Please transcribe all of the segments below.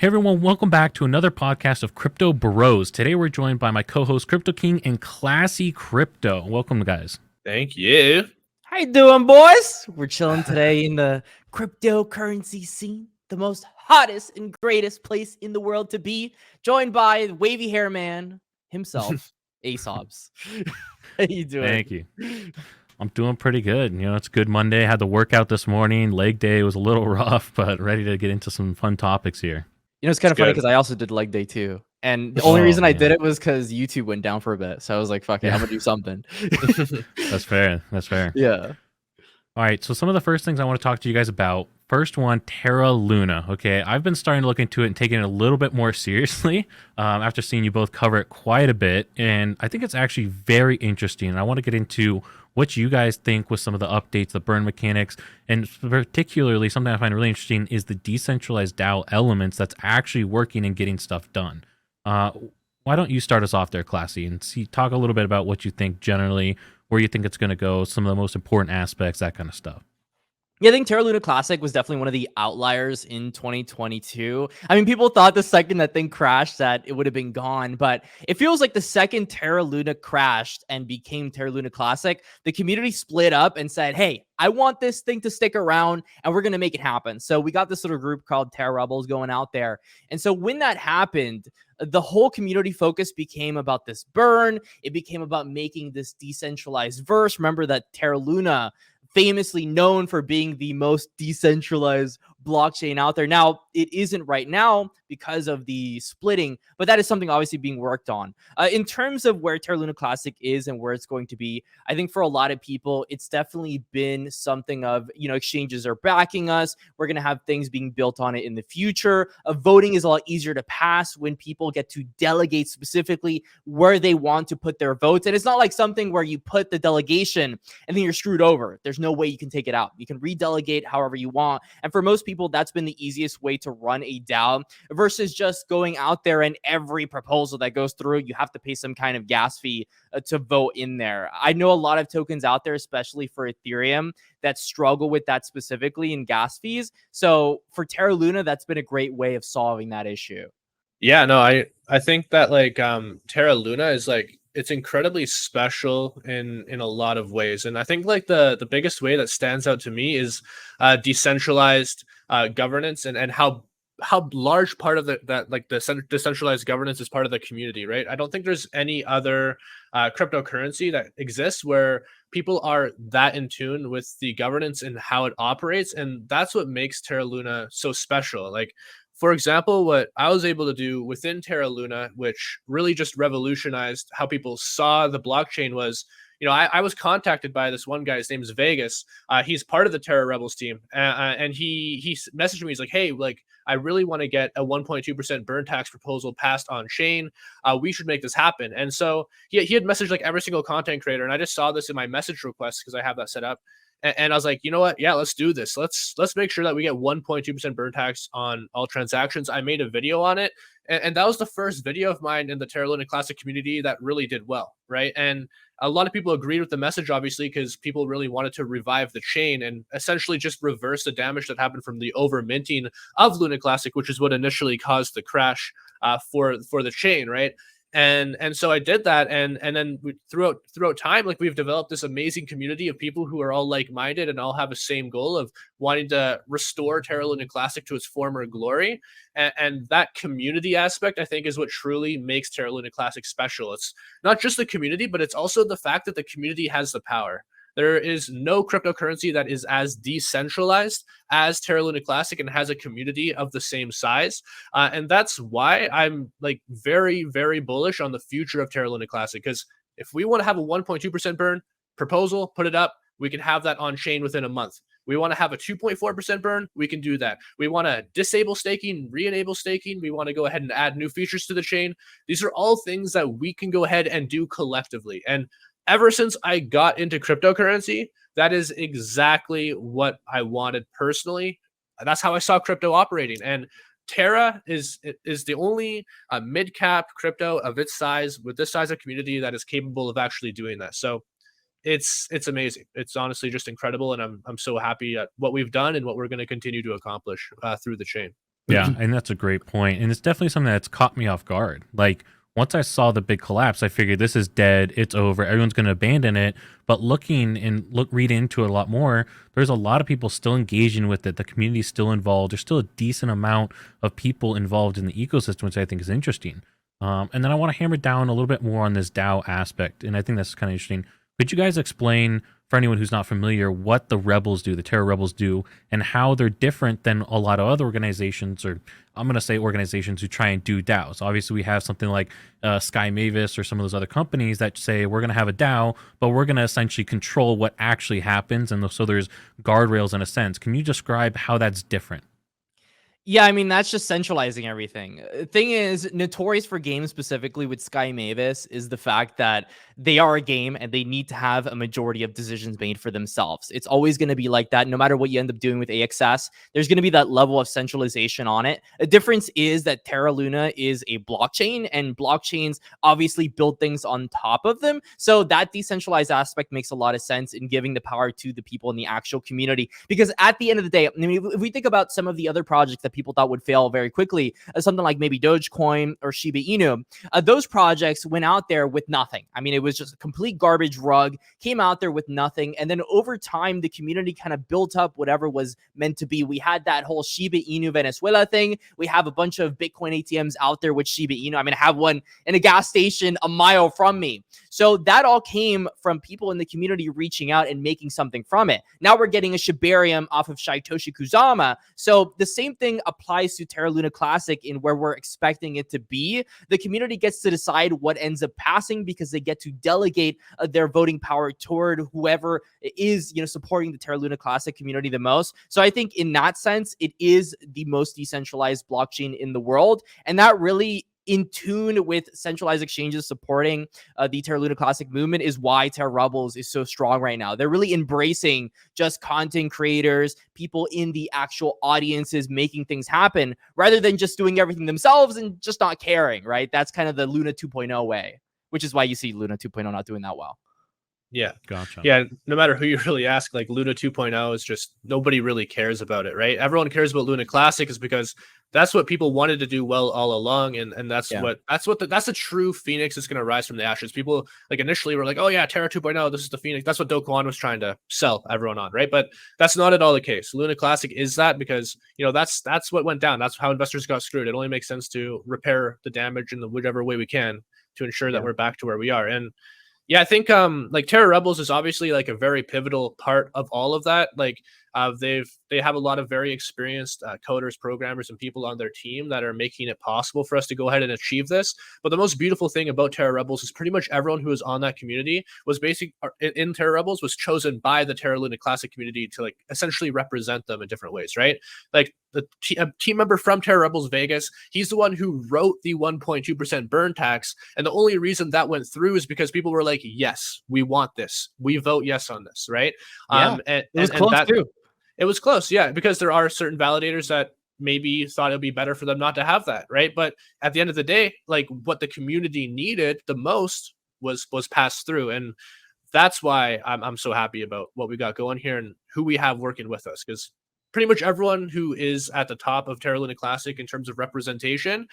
Hey everyone, welcome back to another podcast of Crypto Bros. Today we're joined by my co-host CryptoKing and Classy Crypto. Welcome, guys. Thank you. How you doing, boys? We're chilling today in the cryptocurrency scene, the most hottest and greatest place in the world to be, joined by wavy hair man himself, Aesop's. How you doing? Thank you. I'm doing pretty good. You know, it's a good Monday. I had the workout this morning. Leg day was a little rough, but ready to get into some fun topics here. You know, it's kind of funny good. because I also did leg day too. And the only reason I did it was because YouTube went down for a bit. So I was like, fuck it, I'm going to do something. That's fair. That's fair. Yeah. All right. So some of the first things I want to talk to you guys about. First one, Terra Luna. Okay. I've been starting to look into it and taking it a little bit more seriously after seeing you both cover it quite a bit. And I think it's actually very interesting. And I want to get into what you guys think with some of the updates, the burn mechanics, and particularly something I find really interesting is the decentralized DAO elements that's actually working and getting stuff done. Why don't you start us off there, Classy, and talk a little bit about what you think generally, where you think it's going to go, some of the most important aspects, that kind of stuff. Yeah, I think Terra Luna Classic was definitely one of the outliers in 2022. I mean, people thought the second that thing crashed that it would have been gone, but it feels like the second Terra Luna crashed and became Terra Luna Classic, the community split up and said, hey, I want this thing to stick around and we're going to make it happen. So we got this little group called Terra Rebels going out there. And so when that happened, the whole community focus became about this burn. It became about making this decentralized verse. Remember that Terra Luna, famously known for being the most decentralized blockchain out there. Now, it isn't right now because of the splitting, but that is something obviously being worked on. In terms of where Terra Luna Classic is and where it's going to be, I think for a lot of people, it's definitely been something of, you know, exchanges are backing us. We're going to have things being built on it in the future. Voting is a lot easier to pass when people get to delegate specifically where they want to put their votes. And it's not like something where you put the delegation and then you're screwed over. There's no way you can take it out. You can redelegate however you want. And for most people, that's been the easiest way to run a DAO versus just going out there and every proposal that goes through, you have to pay some kind of gas fee to vote in there. I know a lot of tokens out there, especially for Ethereum, that struggle with that specifically in gas fees. So for Terra Luna, that's been a great way of solving that issue. Yeah, no, I think that like Terra Luna is like it's incredibly special in a lot of ways. And I think like the biggest way that stands out to me is decentralized governance and how large part of the decentralized governance is part of the community, right? I don't think there's any other cryptocurrency that exists where people are that in tune with the governance and how it operates, and that's what makes Terra Luna so special. Like, for example, what I was able to do within Terra Luna, which really just revolutionized how people saw the blockchain, was, you know, I was contacted by this one guy. His name is Vegas. He's part of the Terra Rebels team, and he messaged me. He's like, "Hey, like, I really want to get a 1.2% burn tax proposal passed on chain. We should make this happen." And so he had messaged like every single content creator, and I just saw this in my message request because I have that set up. And I was like, you know what? Yeah, let's do this. Let's make sure that we get 1.2% burn tax on all transactions. I made a video on it, and that was the first video of mine in the Terra Luna Classic community that really did well, right? And a lot of people agreed with the message, obviously, because people really wanted to revive the chain and essentially just reverse the damage that happened from the over minting of Luna Classic, which is what initially caused the crash for the chain, right? And so I did that, and then throughout time, like, we've developed this amazing community of people who are all like-minded and all have the same goal of wanting to restore Terra Luna Classic to its former glory. And that community aspect, I think, is what truly makes Terra Luna Classic special. It's not just the community, but it's also the fact that the community has the power. There is no cryptocurrency that is as decentralized as Terra Luna Classic and has a community of the same size. And that's why I'm like very, very bullish on the future of Terra Luna Classic. Because if we want to have a 1.2% burn proposal, put it up, we can have that on chain within a month. We want to have a 2.4% burn, we can do that. We want to disable staking, re-enable staking. We want to go ahead and add new features to the chain. These are all things that we can go ahead and do collectively. And ever since I got into cryptocurrency, that is exactly what I wanted personally. That's how I saw crypto operating. And Terra is the only mid-cap crypto of its size, with this size of community, that is capable of actually doing that. So it's amazing. It's honestly just incredible, and I'm so happy at what we've done and what we're going to continue to accomplish through the chain. Yeah, and that's a great point. And it's definitely something that's caught me off guard. Like once I saw the big collapse, I figured this is dead, it's over, everyone's going to abandon it. But looking and read into it a lot more, there's a lot of people still engaging with it. The community's still involved. There's still a decent amount of people involved in the ecosystem, which I think is interesting. And then I want to hammer down a little bit more on this DAO aspect, and I think that's kind of interesting. Could you guys explain for anyone who's not familiar what the Rebels do, the Terra Rebels do, and how they're different than a lot of other organizations, or I'm going to say organizations who try and do DAOs? Obviously, we have something like Sky Mavis or some of those other companies that say we're going to have a DAO, but we're going to essentially control what actually happens, and so there's guardrails in a sense. Can you describe how that's different? Yeah, I mean, that's just centralizing everything. Thing is, notorious for games specifically with Sky Mavis is the fact that they are a game and they need to have a majority of decisions made for themselves. It's always going to be like that. No matter what you end up doing with AXS, there's going to be that level of centralization on it. The difference is that Terra Luna is a blockchain, and blockchains obviously build things on top of them. So that decentralized aspect makes a lot of sense in giving the power to the people in the actual community. Because at the end of the day, I mean, if we think about some of the other projects that people thought would fail very quickly, something like maybe Dogecoin or Shiba Inu, those projects went out there with nothing. I mean, it was just a complete garbage rug, came out there with nothing. And then over time, the community kind of built up whatever was meant to be. We had that whole Shiba Inu Venezuela thing. We have a bunch of Bitcoin ATMs out there with Shiba Inu. I mean, I have one in a gas station a mile from me. So that all came from people in the community reaching out and making something from it. Now we're getting a Shibarium off of Satoshi Kusama. So the same thing applies to Terra Luna Classic in where we're expecting it to be. The community gets to decide what ends up passing because they get to delegate their voting power toward whoever is, supporting the Terra Luna Classic community the most. So I think in that sense, it is the most decentralized blockchain in the world. And that really in tune with centralized exchanges supporting the Terra Luna Classic movement is why Terra Rebels is so strong right now. They're really embracing just content creators, people in the actual audiences making things happen rather than just doing everything themselves and just not caring, right? That's kind of the Luna 2.0 way, which is why you see Luna 2.0 not doing that well. Yeah. Gotcha. Yeah. No matter who you really ask, like Luna 2.0 is just nobody really cares about it, right? Everyone cares about Luna Classic is because that's what people wanted to do well all along. And that's that's a true Phoenix is going to rise from the ashes. People like initially were like, oh yeah, Terra 2.0, this is the Phoenix. That's what Do Kwon was trying to sell everyone on, right? But that's not at all the case. Luna Classic is that because, that's what went down. That's how investors got screwed. It only makes sense to repair the damage in the whatever way we can to ensure that we're back to where we are. And yeah, I think like Terra Rebels is obviously like a very pivotal part of all of that. Like they have a lot of very experienced coders, programmers, and people on their team that are making it possible for us to go ahead and achieve this. But the most beautiful thing about Terra Rebels is pretty much everyone who was on that community was in Terra Rebels was chosen by the Terra Luna Classic community to like essentially represent them in different ways, right? Like a team member from Terra Rebels Vegas, he's the one who wrote the 1.2% burn tax, and the only reason that went through is because people were like, "Yes, we want this. We vote yes on this." Right? Yeah, it was close too. It was close, yeah, because there are certain validators that maybe thought it'd be better for them not to have that, right? But at the end of the day, like what the community needed the most was passed through, and that's why I'm so happy about what we got going here and who we have working with us, because pretty much everyone who is at the top of Terra Luna Classic in terms of representation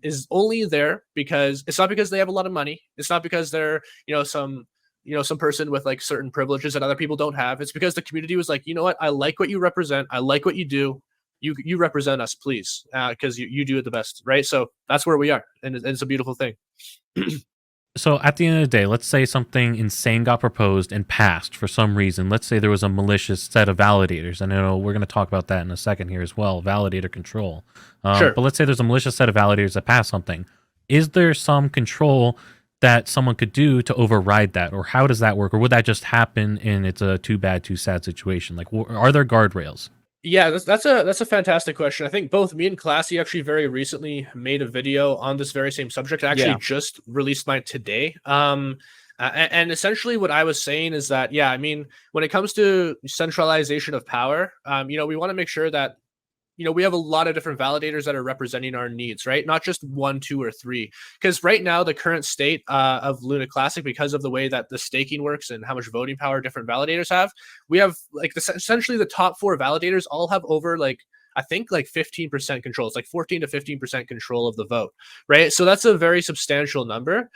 is only there because it's not because they have a lot of money. It's not because they're some person with like certain privileges that other people don't have. It's because the community was like, you know what? I like what you represent. I like what you do. You represent us, please, because you do it the best, right? So that's where we are, and it's a beautiful thing. So at the end of the day, let's say something insane got proposed and passed for some reason. Let's say there was a malicious set of validators. I know we're going to talk about that in a second here as well, validator control. Sure. But let's say there's a malicious set of validators that pass something. Is there some control that someone could do to override that? Or how does that work? Or would that just happen and it's a too bad, too sad situation? Like, are there guardrails? Yeah, that's a fantastic question. I think both me and Classy actually very recently made a video on this very same subject. I actually just released mine today. And essentially what I was saying is that, yeah, I mean, when it comes to centralization of power, we want to make sure that we have a lot of different validators that are representing our needs, right? Not just 1, 2, or 3. Because right now, the current state of Luna Classic, because of the way that the staking works and how much voting power different validators have, we have like essentially the top 4 validators all have over like I think like 15% control. It's like 14 to 15% control of the vote, right? So that's a very substantial number.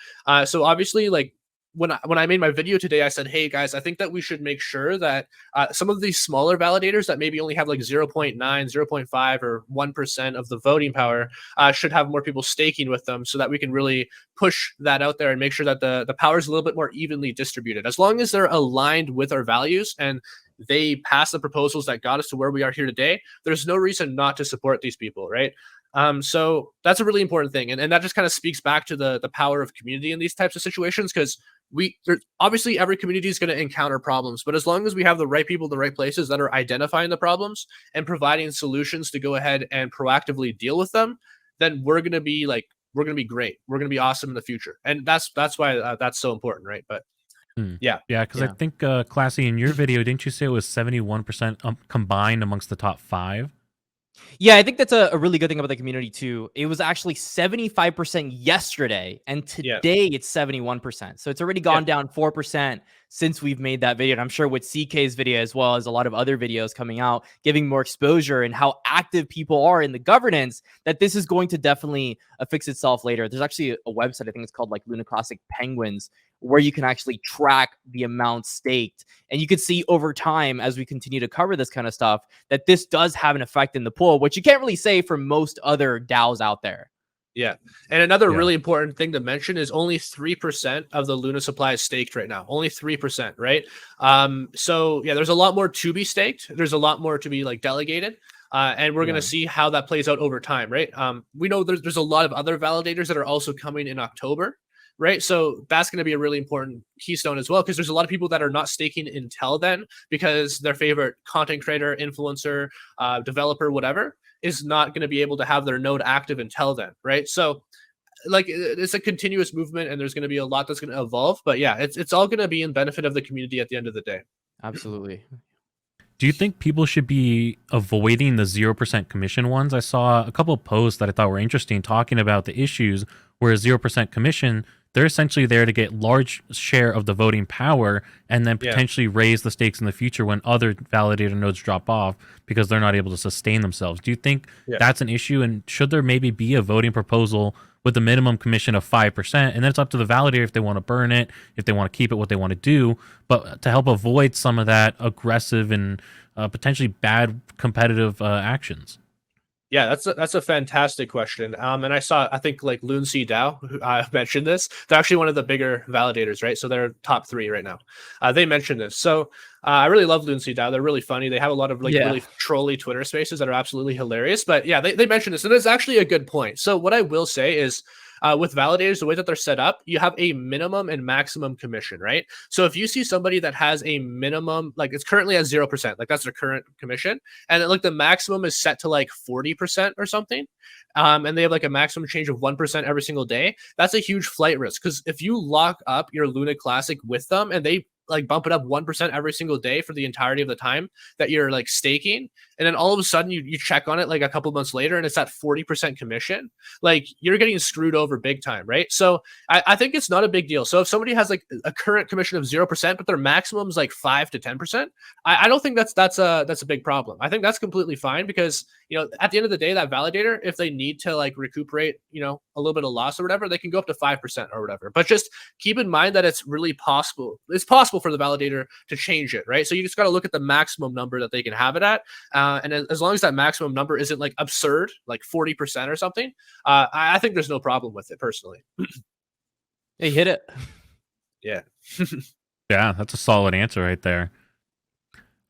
So obviously, like when I made my video today, I said, hey guys, I think that we should make sure that some of these smaller validators that maybe only have like 0.9, 0.5, or 1% of the voting power should have more people staking with them, so that we can really push that out there and make sure that the power is a little bit more evenly distributed. As long as they're aligned with our values and they pass the proposals that got us to where we are here today, there's no reason not to support these people, right? So that's a really important thing. And that just kind of speaks back to the power of community in these types of situations, because obviously every community is going to encounter problems, but as long as we have the right people in the right places that are identifying the problems and providing solutions to go ahead and proactively deal with them, then we're going to be great. We're going to be awesome in the future. And that's why that's so important, right? But yeah. Because I think, Classy, in your video, didn't you say it was 71% combined amongst the top 5? Yeah, I think that's a really good thing about the community too. It was actually 75% yesterday, and today it's 71%. So it's already gone down 4% since we've made that video. And I'm sure with CK's video, as well as a lot of other videos coming out, giving more exposure and how active people are in the governance, that this is going to definitely fix itself later. There's actually a website, I think it's called like Luna Classic Penguins, where you can actually track the amount staked. And you can see over time, as we continue to cover this kind of stuff, that this does have an effect in the pool, which you can't really say for most other DAOs out there. Yeah. And another really important thing to mention is only 3% of the Luna supply is staked right now. Only 3%, right? So yeah, there's a lot more to be staked. There's a lot more to be like delegated. And we're going to see how that plays out over time, right? We know there's a lot of other validators that are also coming in October, right? So that's going to be a really important keystone as well, because there's a lot of people that are not staking until then because their favorite content creator, influencer, developer, whatever, is not going to be able to have their node active until then, right? So like it's a continuous movement, and there's going to be a lot that's going to evolve. But yeah, it's all going to be in benefit of the community at the end of the day. Absolutely. Do you think people should be avoiding the 0% commission ones? I saw a couple of posts that I thought were interesting talking about the issues where 0% commission, they're essentially there to get large share of the voting power and then potentially raise the stakes in the future when other validator nodes drop off because they're not able to sustain themselves. Do you think that's an issue? And should there maybe be a voting proposal with a minimum commission of 5%? And then it's up to the validator if they want to burn it, if they want to keep it, what they want to do. But to help avoid some of that aggressive and potentially bad competitive actions. Yeah, that's a fantastic question. And I think like Loonsea DAO who mentioned this. They're actually one of the bigger validators, right? So they're top 3 right now. They mentioned this. So I really love Loonsea DAO. They're really funny. They have a lot of like really trolly Twitter spaces that are absolutely hilarious. But yeah, they mentioned this, and it's actually a good point. So what I will say is, with validators, the way that they're set up, you have a minimum and maximum commission, right? So if you see somebody that has a minimum, like it's currently at 0%, like that's their current commission, and then like the maximum is set to like 40% or something, and they have like a maximum change of 1% every single day, that's a huge flight risk. Because if you lock up your Luna Classic with them and they like bump it up 1% every single day for the entirety of the time that you're like staking, and then all of a sudden you check on it like a couple months later and it's at 40% commission, like you're getting screwed over big time, right? So I think it's not a big deal. So if somebody has like a current commission of 0%, but their maximum is like 5 to 10%, I don't think that's a big problem. I think that's completely fine, because at the end of the day, that validator, if they need to like recuperate a little bit of loss or whatever, they can go up to 5% or whatever. But just keep in mind that it's really possible. It's possible for the validator to change it, right? So you just got to look at the maximum number that they can have it at, and as long as that maximum number isn't like absurd, like 40% or something, I think there's no problem with it personally. Hey, hit it. Yeah. Yeah, that's a solid answer right there.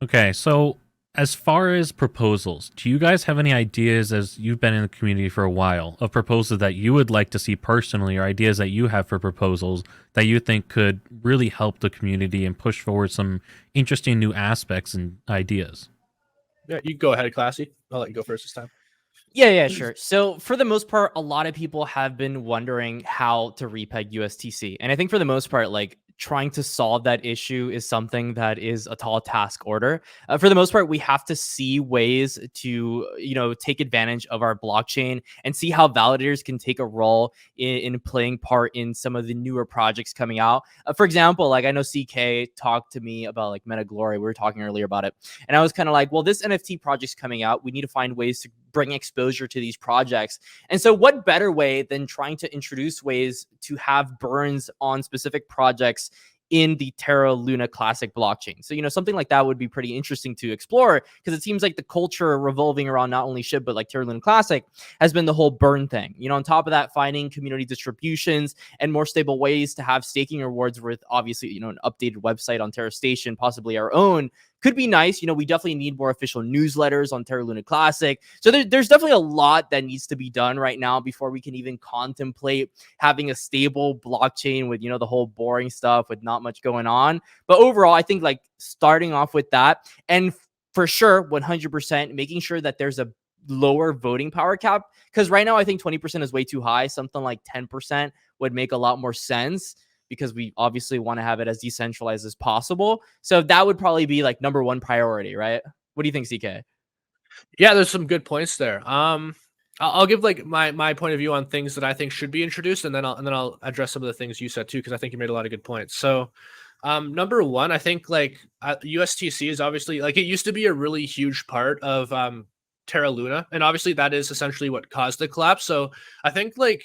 Okay, so as far as proposals, do you guys have any ideas, as you've been in the community for a while, of proposals that you would like to see personally, or ideas that you have for proposals that you think could really help the community and push forward some interesting new aspects and ideas? Yeah, you go ahead, Classy. I'll let you go first this time. Yeah, sure. So for the most part, a lot of people have been wondering how to repeg USTC. And I think for the most part, like trying to solve that issue is something that is a tall task order. For the most part, we have to see ways to, take advantage of our blockchain and see how validators can take a role in playing part in some of the newer projects coming out. For example, like I know CK talked to me about like Meta Glory. We were talking earlier about it. And I was kind of like, well, this NFT project's coming out. We need to find ways to bring exposure to these projects. And so what better way than trying to introduce ways to have burns on specific projects in the Terra Luna Classic blockchain. So, something like that would be pretty interesting to explore, because it seems like the culture revolving around not only SHIB, but like Terra Luna Classic has been the whole burn thing. On top of that, finding community distributions and more stable ways to have staking rewards with obviously, an updated website on Terra Station, possibly our own, could be nice. We definitely need more official newsletters on Terra Luna Classic. So there's definitely a lot that needs to be done right now before we can even contemplate having a stable blockchain with, the whole boring stuff with not much going on. But overall, I think like starting off with that, and for sure, 100% making sure that there's a lower voting power cap, because right now I think 20% is way too high. Something like 10% would make a lot more sense, because we obviously want to have it as decentralized as possible. So that would probably be like number one priority, right? What do you think, CK? Yeah, there's some good points there. I'll give like my point of view on things that I think should be introduced, and then I'll address some of the things you said too, because I think you made a lot of good points. So, number one, I think like USTC is obviously, like, it used to be a really huge part of Terra Luna, and obviously that is essentially what caused the collapse. So I think like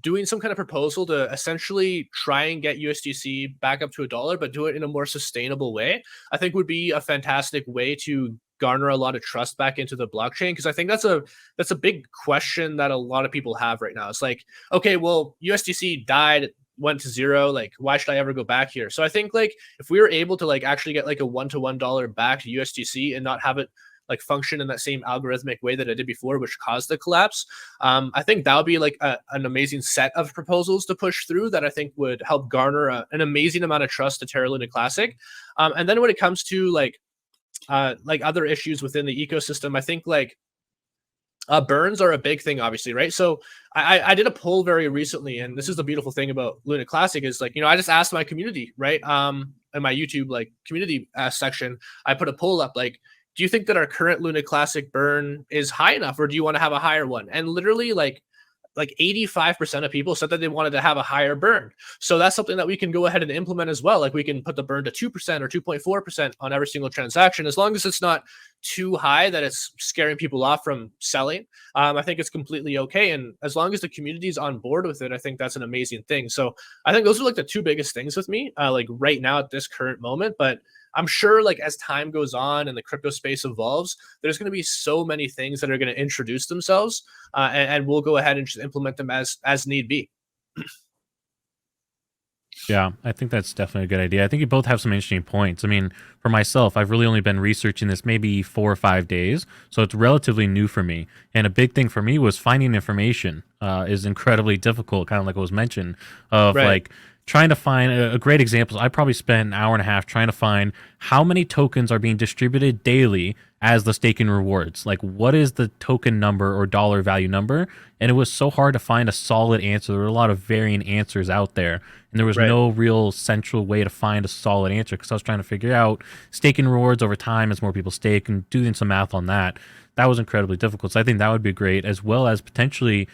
doing some kind of proposal to essentially try and get USDC back up to $1, but do it in a more sustainable way, I think would be a fantastic way to garner a lot of trust back into the blockchain. Because I think that's a big question that a lot of people have right now. It's like, okay, well, USDC died, went to zero, like why should I ever go back here? So I think like if we were able to like actually get like a $1 back to USDC and not have it like function in that same algorithmic way that it did before, which caused the collapse, I think that would be like an amazing set of proposals to push through that I think would help garner an amazing amount of trust to Terra Luna Classic. And then when it comes to like other issues within the ecosystem, I think like burns are a big thing, obviously, right? So I did a poll very recently, and this is the beautiful thing about Luna Classic is like, I just asked my community, right? In my YouTube like community section, I put a poll up like, do you think that our current Luna Classic burn is high enough, or do you want to have a higher one? And literally like 85% of people said that they wanted to have a higher burn. So that's something that we can go ahead and implement as well. Like we can put the burn to 2% or 2.4% on every single transaction, as long as it's not too high that it's scaring people off from selling. I think it's completely okay. And as long as the community is on board with it, I think that's an amazing thing. So I think those are like the two biggest things with me, like right now at this current moment. But I'm sure like as time goes on and the crypto space evolves, there's going to be so many things that are going to introduce themselves, and we'll go ahead and just implement them as need be. Yeah, I think that's definitely a good idea. I think you both have some interesting points. I mean, for myself, I've really only been researching this maybe 4 or 5 days, so it's relatively new for me. And a big thing for me was finding information is incredibly difficult, kind of like what was mentioned, of Right. like trying to find a great example. I probably spent an hour and a half trying to find how many tokens are being distributed daily as the staking rewards. Like, what is the token number or dollar value number? And it was so hard to find a solid answer. There were a lot of varying answers out there, and there was Right. no real central way to find a solid answer, because I was trying to figure out staking rewards over time as more people stake and doing some math on that. That was incredibly difficult. So I think that would be great, as well as potentially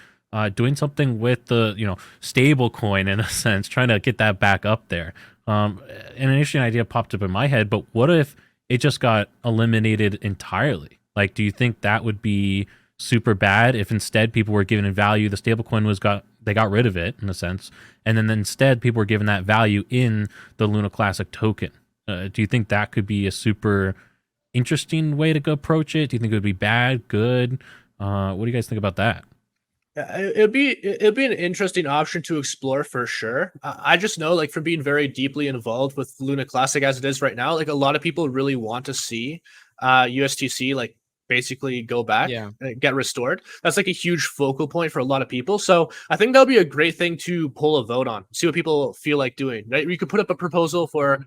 doing something with the stable coin, in a sense, trying to get that back up there. And an interesting idea popped up in my head, but what if it just got eliminated entirely? Like, do you think that would be super bad if instead people were given in value, the stablecoin they got rid of it in a sense, and then instead people were given that value in the Luna Classic token? Do you think that could be a super interesting way to go approach it? Do you think it would be bad, good? What do you guys think about that? Yeah, it'd be an interesting option to explore for sure. I just know, like, from being very deeply involved with Luna Classic as it is right now, like a lot of people really want to see USTC like basically go back, Yeah. get restored. That's like a huge focal point for a lot of people. So I think that'll be a great thing to pull a vote on, see what people feel like doing. Right, you could put up a proposal for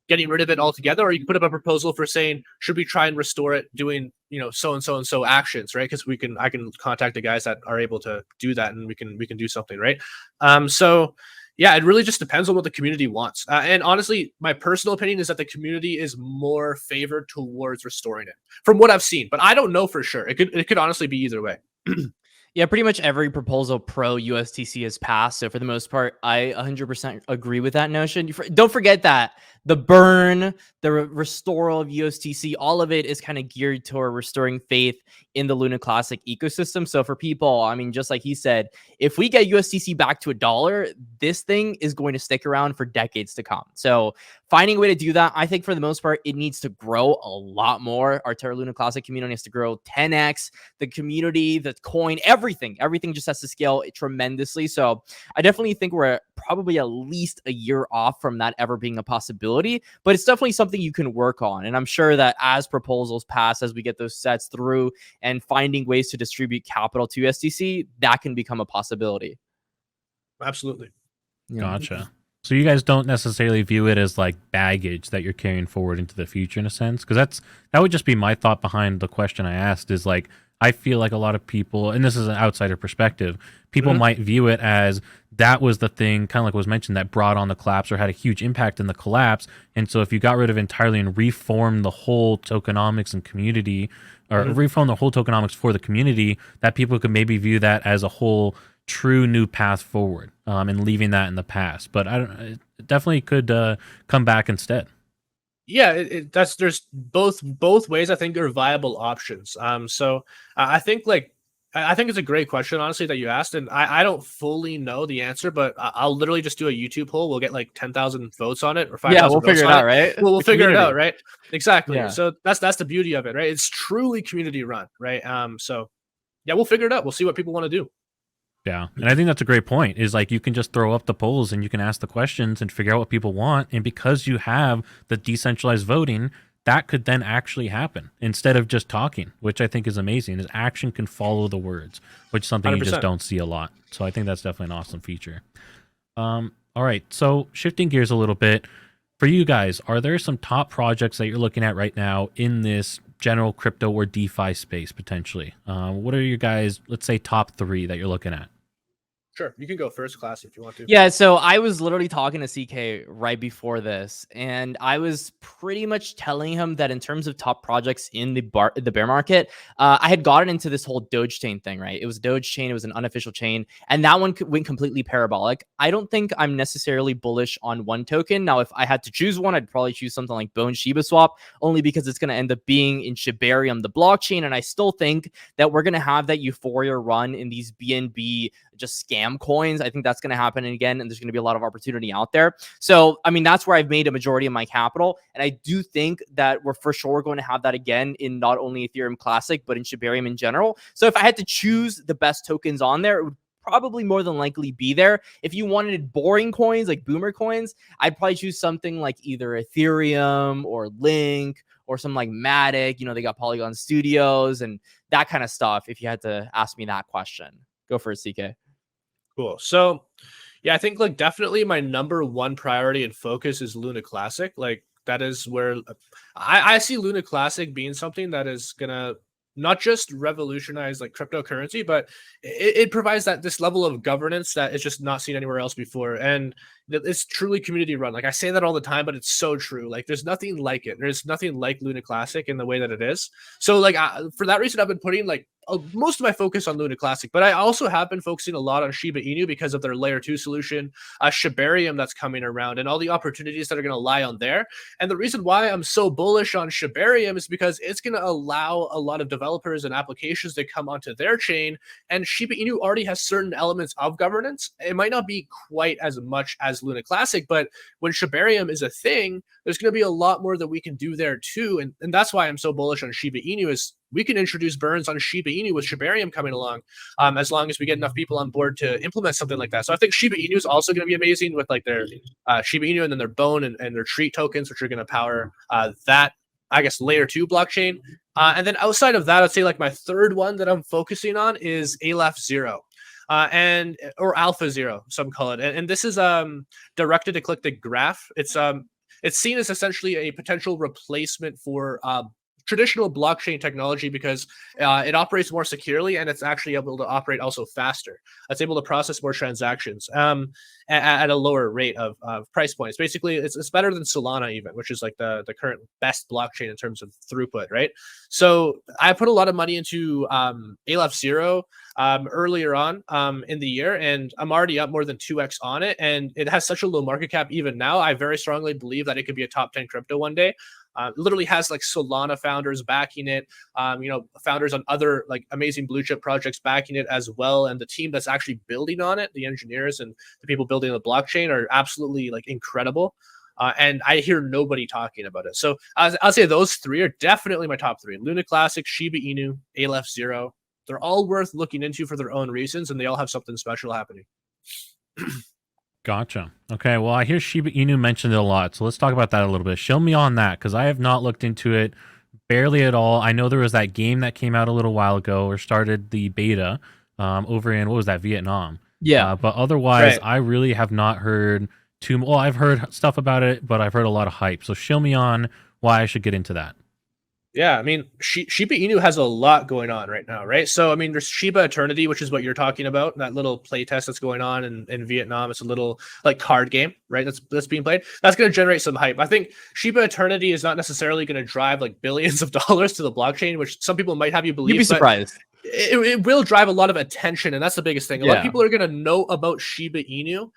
getting rid of it altogether, or you can put up a proposal for saying, should we try and restore it doing, so and so and so actions, right? Because I can contact the guys that are able to do that, and we can do something, right? So yeah, it really just depends on what the community wants. And honestly, my personal opinion is that the community is more favored towards restoring it from what I've seen, but I don't know for sure. It could honestly be either way. Yeah, pretty much every proposal pro USTC has passed. So for the most part, I 100% agree with that notion. Don't forget that the burn, the restoral of USTC, all of it is kind of geared toward restoring faith in the Luna Classic ecosystem. So for people, I mean, just like he said, if we get USTC back to $1, this thing is going to stick around for decades to come. So finding a way to do that, I think for the most part, it needs to grow a lot more. Our Terra Luna Classic community has to grow 10x. The community, the coin, everything just has to scale tremendously. So I definitely think we're probably at least a year off from that ever being a possibility, but it's definitely something you can work on. And I'm sure that as proposals pass, as we get those sets through and finding ways to distribute capital to STC, that can become a possibility. Absolutely. Yeah. Gotcha. So you guys don't necessarily view it as like baggage that you're carrying forward into the future in a sense? Because that would just be my thought behind the question I asked is like, I feel like a lot of people, and this is an outsider perspective, people might view it as that was the thing, kind of like was mentioned, that brought on the collapse or had a huge impact in the collapse. And so if you got rid of it entirely and reformed the whole tokenomics and community, or reform the whole tokenomics for the community, that people could maybe view that as a whole true new path forward, and leaving that in the past. But it definitely could come back instead. Yeah, there's both ways I think are viable options. So I think I think it's a great question, honestly, that you asked, and I don't fully know the answer, but I'll literally just do a YouTube poll. We'll get like 10,000 votes on it, or 5,000. Yeah, we'll votes figure it on out, right? We'll figure it out, right? Exactly. Yeah. So that's the beauty of it, right? It's truly community run, right? So yeah, we'll figure it out. We'll see what people want to do. Yeah. And I think that's a great point is like you can just throw up the polls and you can ask the questions and figure out what people want. And because you have the decentralized voting, that could then actually happen instead of just talking, which I think is amazing. Is action can follow the words, which is something you just 100%. don't see a lot. So I think that's definitely an awesome feature. All right. So shifting gears a little bit, for you guys, are there some top projects that you're looking at right now in this general crypto or DeFi space potentially? What are your guys, let's say, top 3 that you're looking at? Sure, you can go first, Classy, if you want to. Yeah, so I was literally talking to CK right before this, and I was pretty much telling him that in terms of top projects in the bear market, I had gotten into this whole Doge chain thing, right? It was Doge chain, it was an unofficial chain, and that one went completely parabolic. I don't think I'm necessarily bullish on one token. Now, if I had to choose one, I'd probably choose something like Bone Shiba Swap, only because it's going to end up being in Shibarium, the blockchain, and I still think that we're going to have that euphoria run in these BNB just scam coins. I think that's going to happen again, and there's going to be a lot of opportunity out there. So, I mean, that's where I've made a majority of my capital, and I do think that we're for sure going to have that again in not only Ethereum Classic, but in Shibarium in general. So if I had to choose the best tokens on there, it would probably more than likely be there. If you wanted boring coins like boomer coins, I'd probably choose something like either Ethereum or Link or something like Matic. You know, they got Polygon Studios and that kind of stuff. If you had to ask me that question, go for it, CK. Cool. So, yeah, I think like definitely my number one priority and focus is Luna Classic. Like that is where I see Luna Classic being something that is gonna not just revolutionize like cryptocurrency, but it provides this level of governance that is just not seen anywhere else before. And it's truly community run. Like I say that all the time, but it's so true. Like there's nothing like it. There's nothing like Luna Classic in the way that it is. So like for that reason, I've been putting like most of my focus on Luna Classic, but I also have been focusing a lot on Shiba Inu because of their layer 2 solution, Shibarium that's coming around, and all the opportunities that are going to lie on there. And the reason why I'm so bullish on Shibarium is because it's going to allow a lot of developers and applications to come onto their chain. And Shiba Inu already has certain elements of governance. It might not be quite as much as Luna Classic, but when Shibarium is a thing, there's going to be a lot more that we can do there too. And that's why I'm so bullish on Shiba Inu is we can introduce burns on Shiba Inu with Shibarium coming along, as long as we get enough people on board to implement something like that. So I think Shiba Inu is also going to be amazing with like their Shiba Inu and then their Bone and their Treat tokens, which are going to power that, I guess, layer 2 blockchain. And then outside of that, I'd say like my third one that I'm focusing on is Aleph Zero. Or Alpha Zero, some call it. And this is directed eclectic graph. It's it's seen as essentially a potential replacement for traditional blockchain technology because it operates more securely and it's actually able to operate also faster. It's able to process more transactions at a lower rate of price points. Basically, it's better than Solana even, which is like the current best blockchain in terms of throughput, right? So I put a lot of money into Aleph Zero earlier on in the year, and I'm already up more than 2x on it. And it has such a low market cap even now. I very strongly believe that it could be a top 10 crypto one day. Literally has like Solana founders backing it, founders on other like amazing blue chip projects backing it as well. And the team that's actually building on it, the engineers and the people building the blockchain are absolutely like incredible. And I hear nobody talking about it. So I'll say those three are definitely my top three: Luna Classic, Shiba Inu, Aleph Zero. They're all worth looking into for their own reasons, and they all have something special happening. Gotcha. Okay, well, I hear Shiba Inu mentioned it a lot, so let's talk about that a little bit. Show me on that, because I have not looked into it barely at all. I know there was that game that came out a little while ago, or started the beta over in, what was that, Vietnam? Yeah. But otherwise, Right. I really have not heard too. Well, I've heard stuff about it, but I've heard a lot of hype. So show me on why I should get into that. Yeah, I mean, Shiba Inu has a lot going on right now, right? So, I mean, there's Shiba Eternity, which is what you're talking about, that little playtest that's going on in Vietnam. It's a little like card game, right? That's being played. That's going to generate some hype. I think Shiba Eternity is not necessarily going to drive like billions of dollars to the blockchain, which some people might have you believe. You'd be surprised. It will drive a lot of attention, and that's the biggest thing. A lot of Yeah. people are going to know about Shiba Inu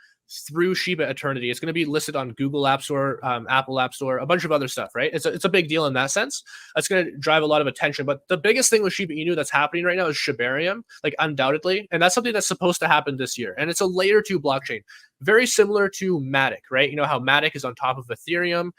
through Shiba Eternity. It's going to be listed on Google App Store, Apple App Store, a bunch of other stuff, right? It's a big deal in that sense. That's going to drive a lot of attention. But the biggest thing with Shiba Inu that's happening right now is Shibarium, like undoubtedly. And that's something that's supposed to happen this year. And it's a layer 2 blockchain, very similar to Matic, right? You know how Matic is on top of Ethereum.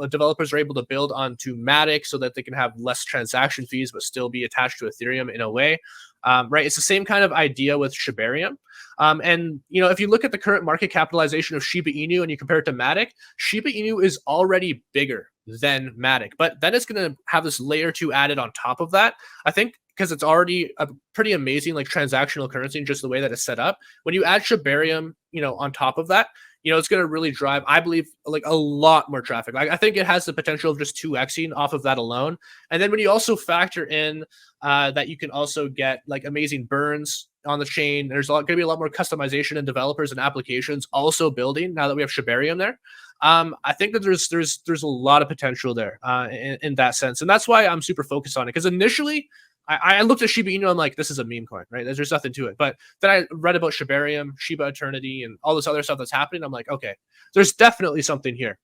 Developers are able to build onto Matic so that they can have less transaction fees, but still be attached to Ethereum in a way. Right? It's the same kind of idea with Shibarium. And if you look at the current market capitalization of Shiba Inu and you compare it to Matic, Shiba Inu is already bigger than Matic, but then it's going to have this layer 2 added on top of that. I think because it's already a pretty amazing like transactional currency and just the way that it's set up. When you add Shibarium, on top of that, it's going to really drive, I believe, like a lot more traffic. I think it has the potential of just 2xing off of that alone. And then when you also factor in that you can also get like amazing burns on the chain, there's going to be a lot more customization and developers and applications also building now that we have Shibarium there. I think that there's a lot of potential there in that sense. And that's why I'm super focused on it. Because initially, I looked at Shiba Inu, I'm like, this is a meme coin, right? There's nothing to it. But then I read about Shibarium, Shiba Eternity, and all this other stuff that's happening. I'm like, okay, there's definitely something here.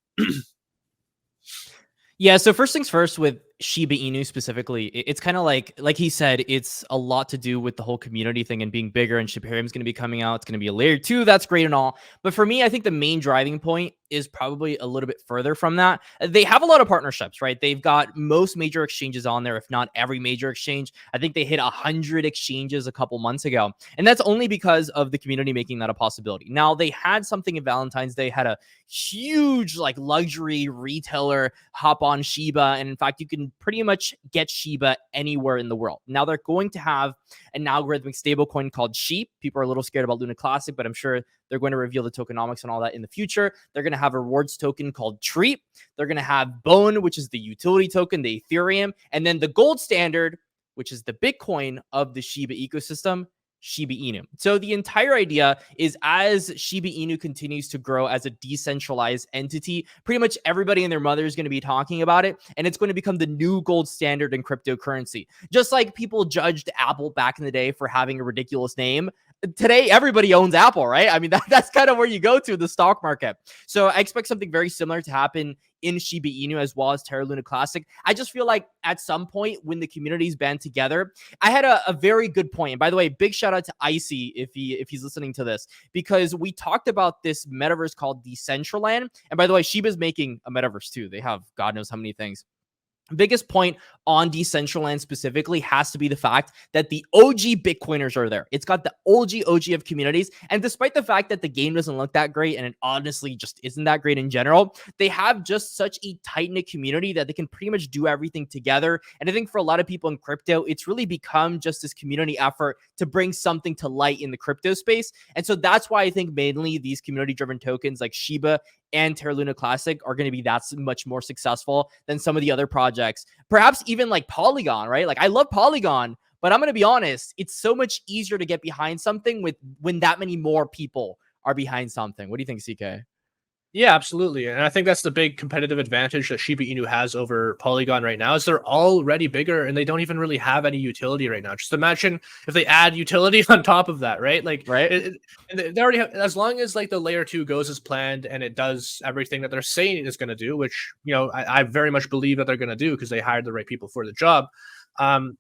Yeah, so first things first with Shiba Inu specifically, it's kind of like he said, it's a lot to do with the whole community thing and being bigger, and Shibarium is going to be coming out. It's going to be a layer 2. That's great and all. But for me, I think the main driving point is probably a little bit further from that. They have a lot of partnerships, right? They've got most major exchanges on there, if not every major exchange. I think they hit 100 exchanges a couple months ago. And that's only because of the community making that a possibility. Now, they had something in Valentine's Day, had a huge like luxury retailer hop on Shiba. And in fact, you can pretty much get Shiba anywhere in the world. Now they're going to have an algorithmic stablecoin called Sheep. People are a little scared about Luna Classic, but I'm sure they're going to reveal the tokenomics and all that in the future. They're going to have a rewards token called Treat. They're going to have Bone, which is the utility token, the Ethereum, and then the gold standard, which is the Bitcoin of the Shiba ecosystem, Shiba Inu. So the entire idea is as Shiba Inu continues to grow as a decentralized entity, pretty much everybody and their mother is going to be talking about it, and it's going to become the new gold standard in cryptocurrency. Just like people judged Apple back in the day for having a ridiculous name, today everybody owns Apple, right? I mean, that's kind of where you go to the stock market. So I expect something very similar to happen in Shiba Inu as well as Terra Luna Classic. I just feel like at some point when the communities band together, I had a very good point. And by the way, big shout out to Icy if he's listening to this, because we talked about this metaverse called Decentraland. And by the way, Shiba's making a metaverse too. They have God knows how many things. Biggest point on Decentraland specifically has to be the fact that the OG Bitcoiners are there. It's got the OG of communities. And despite the fact that the game doesn't look that great, and it honestly just isn't that great in general, they have just such a tight-knit community that they can pretty much do everything together. And I think for a lot of people in crypto, it's really become just this community effort to bring something to light in the crypto space. And so that's why I think mainly these community-driven tokens like Shiba and Terra Luna Classic are going to be that much more successful than some of the other projects. Perhaps even like Polygon, right? Like I love Polygon, but I'm going to be honest, it's so much easier to get behind something when that many more people are behind something. What do you think, CK? Yeah, absolutely. And I think that's the big competitive advantage that Shiba Inu has over Polygon right now is they're already bigger and they don't even really have any utility right now. Just imagine if they add utility on top of that, right? Like, right? They already have, as long as like the layer 2 goes as planned and it does everything that they're saying it is going to do, which, you know, I very much believe that they're going to do because they hired the right people for the job.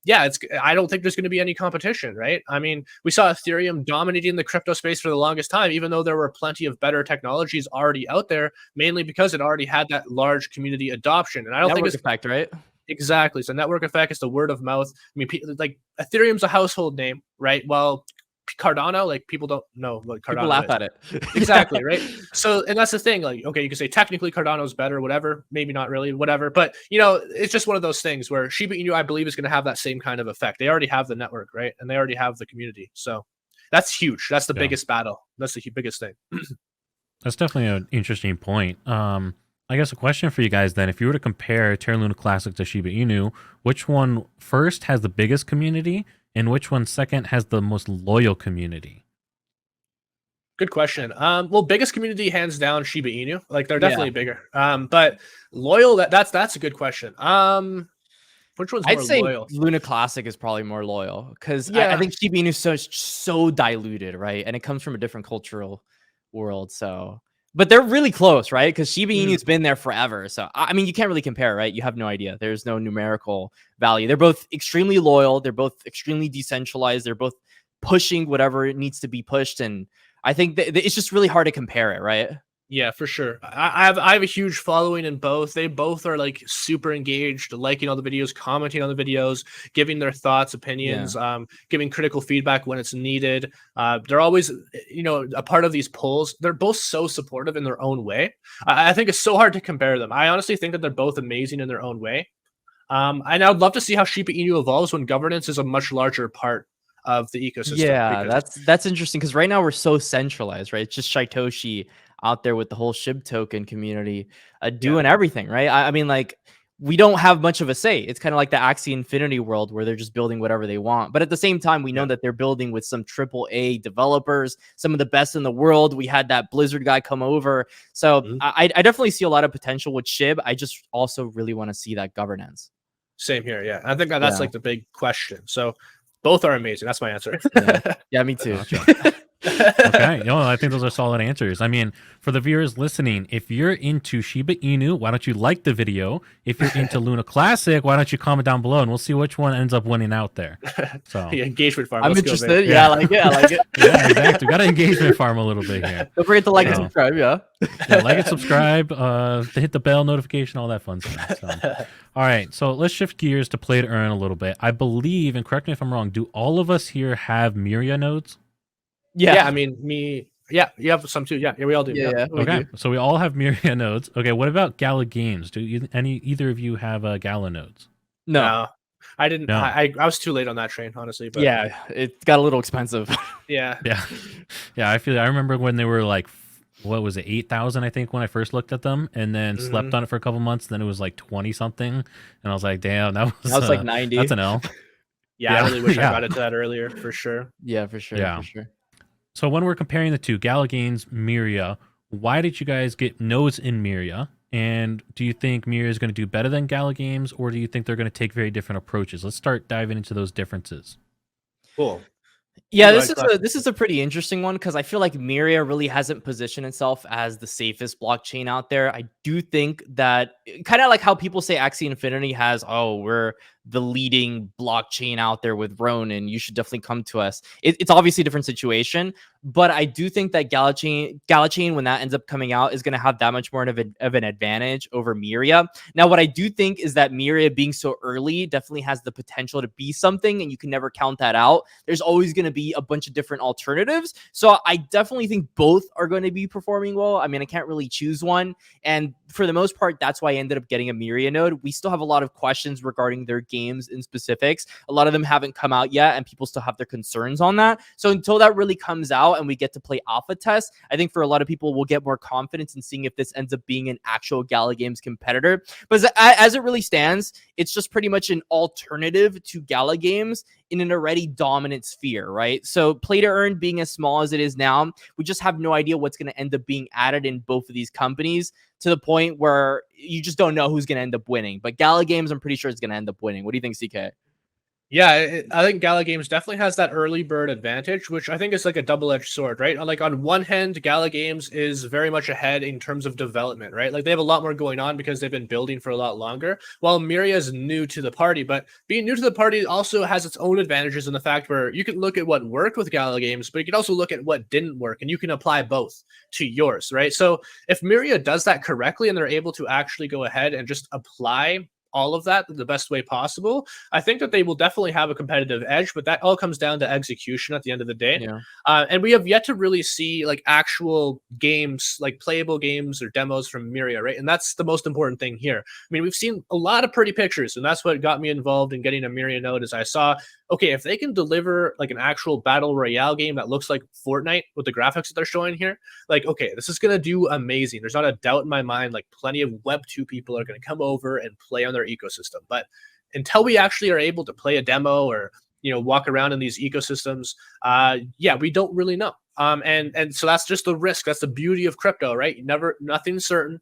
Yeah, I don't think there's going to be any competition, right? I mean, we saw Ethereum dominating the crypto space for the longest time, even though there were plenty of better technologies already out there, mainly because it already had that large community adoption. And I don't think it's effect, right? Exactly. So network effect is the word of mouth. I mean, like Ethereum's a household name, right? Well, Cardano, like people don't know what Cardano people laugh is. at it. Exactly, right? So, and that's the thing. Like, okay, you can say technically Cardano's better, whatever. Maybe not really, whatever. But you know, it's just one of those things where Shiba Inu, I believe, is going to have that same kind of effect. They already have the network, right? And they already have the community. So that's huge. That's the biggest battle. That's the biggest thing. That's definitely an interesting point. I guess a question for you guys then: if you were to compare Terra Luna Classic to Shiba Inu, which one first has the biggest community, and which one second has the most loyal community? Good question. Well, biggest community hands down Shiba Inu. Like they're definitely bigger. But loyal, that's a good question. Which one's more I'd say loyal? Luna Classic is probably more loyal because I think Shiba Inu is so diluted, right? And it comes from a different cultural world. So, but they're really close, right? Because Shiba Inu's been there forever. So, I mean, you can't really compare, right? You have no idea. There's no numerical value. They're both extremely loyal. They're both extremely decentralized. They're both pushing whatever it needs to be pushed. And I think it's just really hard to compare it, right? Yeah, for sure. I have a huge following in both. They both are like super engaged, liking all the videos, commenting on the videos, giving their thoughts, opinions, giving critical feedback when it's needed. They're always, you know, a part of these polls. They're both so supportive in their own way. I think it's so hard to compare them. I honestly think that they're both amazing in their own way. And I'd love to see how Shiba Inu evolves when governance is a much larger part of the ecosystem. Yeah, that's interesting because right now we're so centralized, right? It's just Satoshi out there with the whole SHIB token community doing everything, right? I mean, like we don't have much of a say. It's kind of like the Axie Infinity world where they're just building whatever they want. But at the same time, we know that they're building with some AAA developers, some of the best in the world. We had that Blizzard guy come over. So I definitely see a lot of potential with SHIB. I just also really want to see that governance. Same here. Yeah. I think that's like the big question. So both are amazing. That's my answer. Yeah, me too. Okay, I think those are solid answers. I mean, for the viewers listening, if you're into Shiba Inu, why don't you like the video? If you're into Luna Classic, why don't you comment down below and we'll see which one ends up winning out there. So engagement farm. I'm interested. I like it. I like it. Yeah, exactly. We got to engagement farm a little bit here. Don't forget to like and subscribe. Yeah, like and subscribe. To hit the bell notification, all that fun stuff. So. All right, so let's shift gears to play to earn a little bit. I believe, and correct me if I'm wrong, do all of us here have Miria nodes? Yeah, I mean, you have some too. Yeah, we all do. Yeah. Okay, so we all have Miria nodes. Okay, what about Gala Games? Do either of you have Gala nodes? No, I didn't. No. I was too late on that train, honestly. But yeah, it got a little expensive. Yeah. I remember when they were like, what was it, 8,000? I think when I first looked at them, and then slept on it for a couple months. Then it was like 20 something, and I was like, damn, that was like 90. That's an L. Yeah, I really wish I got into that earlier, for sure. Yeah, for sure. Yeah. For sure. So when we're comparing the two, Gala Games, Miria, why did you guys get nodes in Miria? And do you think Miria is going to do better than Gala Games, or do you think they're going to take very different approaches? Let's start diving into those differences. Cool. Yeah, this is a pretty interesting one because I feel like Miria really hasn't positioned itself as the safest blockchain out there. I do think that kind of like how people say Axie Infinity has, we're the leading blockchain out there with Ronin. You should definitely come to us. It's obviously a different situation, but I do think that Galachain, when that ends up coming out, is going to have that much more of an advantage over Miria. Now, what I do think is that Miria being so early definitely has the potential to be something, and you can never count that out. There's always going to be a bunch of different alternatives. So I definitely think both are going to be performing well. I mean, I can't really choose one. And for the most part, that's why I ended up getting a Miria node. We still have a lot of questions regarding their games in specifics. A lot of them haven't come out yet, and people still have their concerns on that. So until that really comes out and we get to play alpha tests, I think for a lot of people, we'll get more confidence in seeing if this ends up being an actual Gala Games competitor. But as it really stands, it's just pretty much an alternative to Gala Games in an already dominant sphere, right? So play to earn being as small as it is now, we just have no idea what's going to end up being added in both of these companies, to the point where you just don't know who's going to end up winning. But Gala Games, I'm pretty sure it's going to end up winning. What do you think, CK? Yeah, I think Gala Games definitely has that early bird advantage, which I think is like a double-edged sword, right? Like on one hand, Gala Games is very much ahead in terms of development, right? Like they have a lot more going on because they've been building for a lot longer, while Miria is new to the party. But being new to the party also has its own advantages in the fact where you can look at what worked with Gala Games, but you can also look at what didn't work, and you can apply both to yours, right? So if Miria does that correctly and they're able to actually go ahead and just apply all of that the best way possible, I think that they will definitely have a competitive edge, but that all comes down to execution at the end of the day. Yeah. And we have yet to really see like actual games, like playable games or demos from Miria, right? And that's the most important thing here. I mean, we've seen a lot of pretty pictures, and that's what got me involved in getting a Miria node. Is I saw, okay, if they can deliver like an actual battle royale game that looks like Fortnite with the graphics that they're showing here, like, okay, this is going to do amazing. There's not a doubt in my mind, like plenty of Web 2 people are going to come over and play on their ecosystem. But until we actually are able to play a demo or, you know, walk around in these ecosystems, yeah, we don't really know. And so that's just the risk. That's the beauty of crypto, right? Nothing's certain.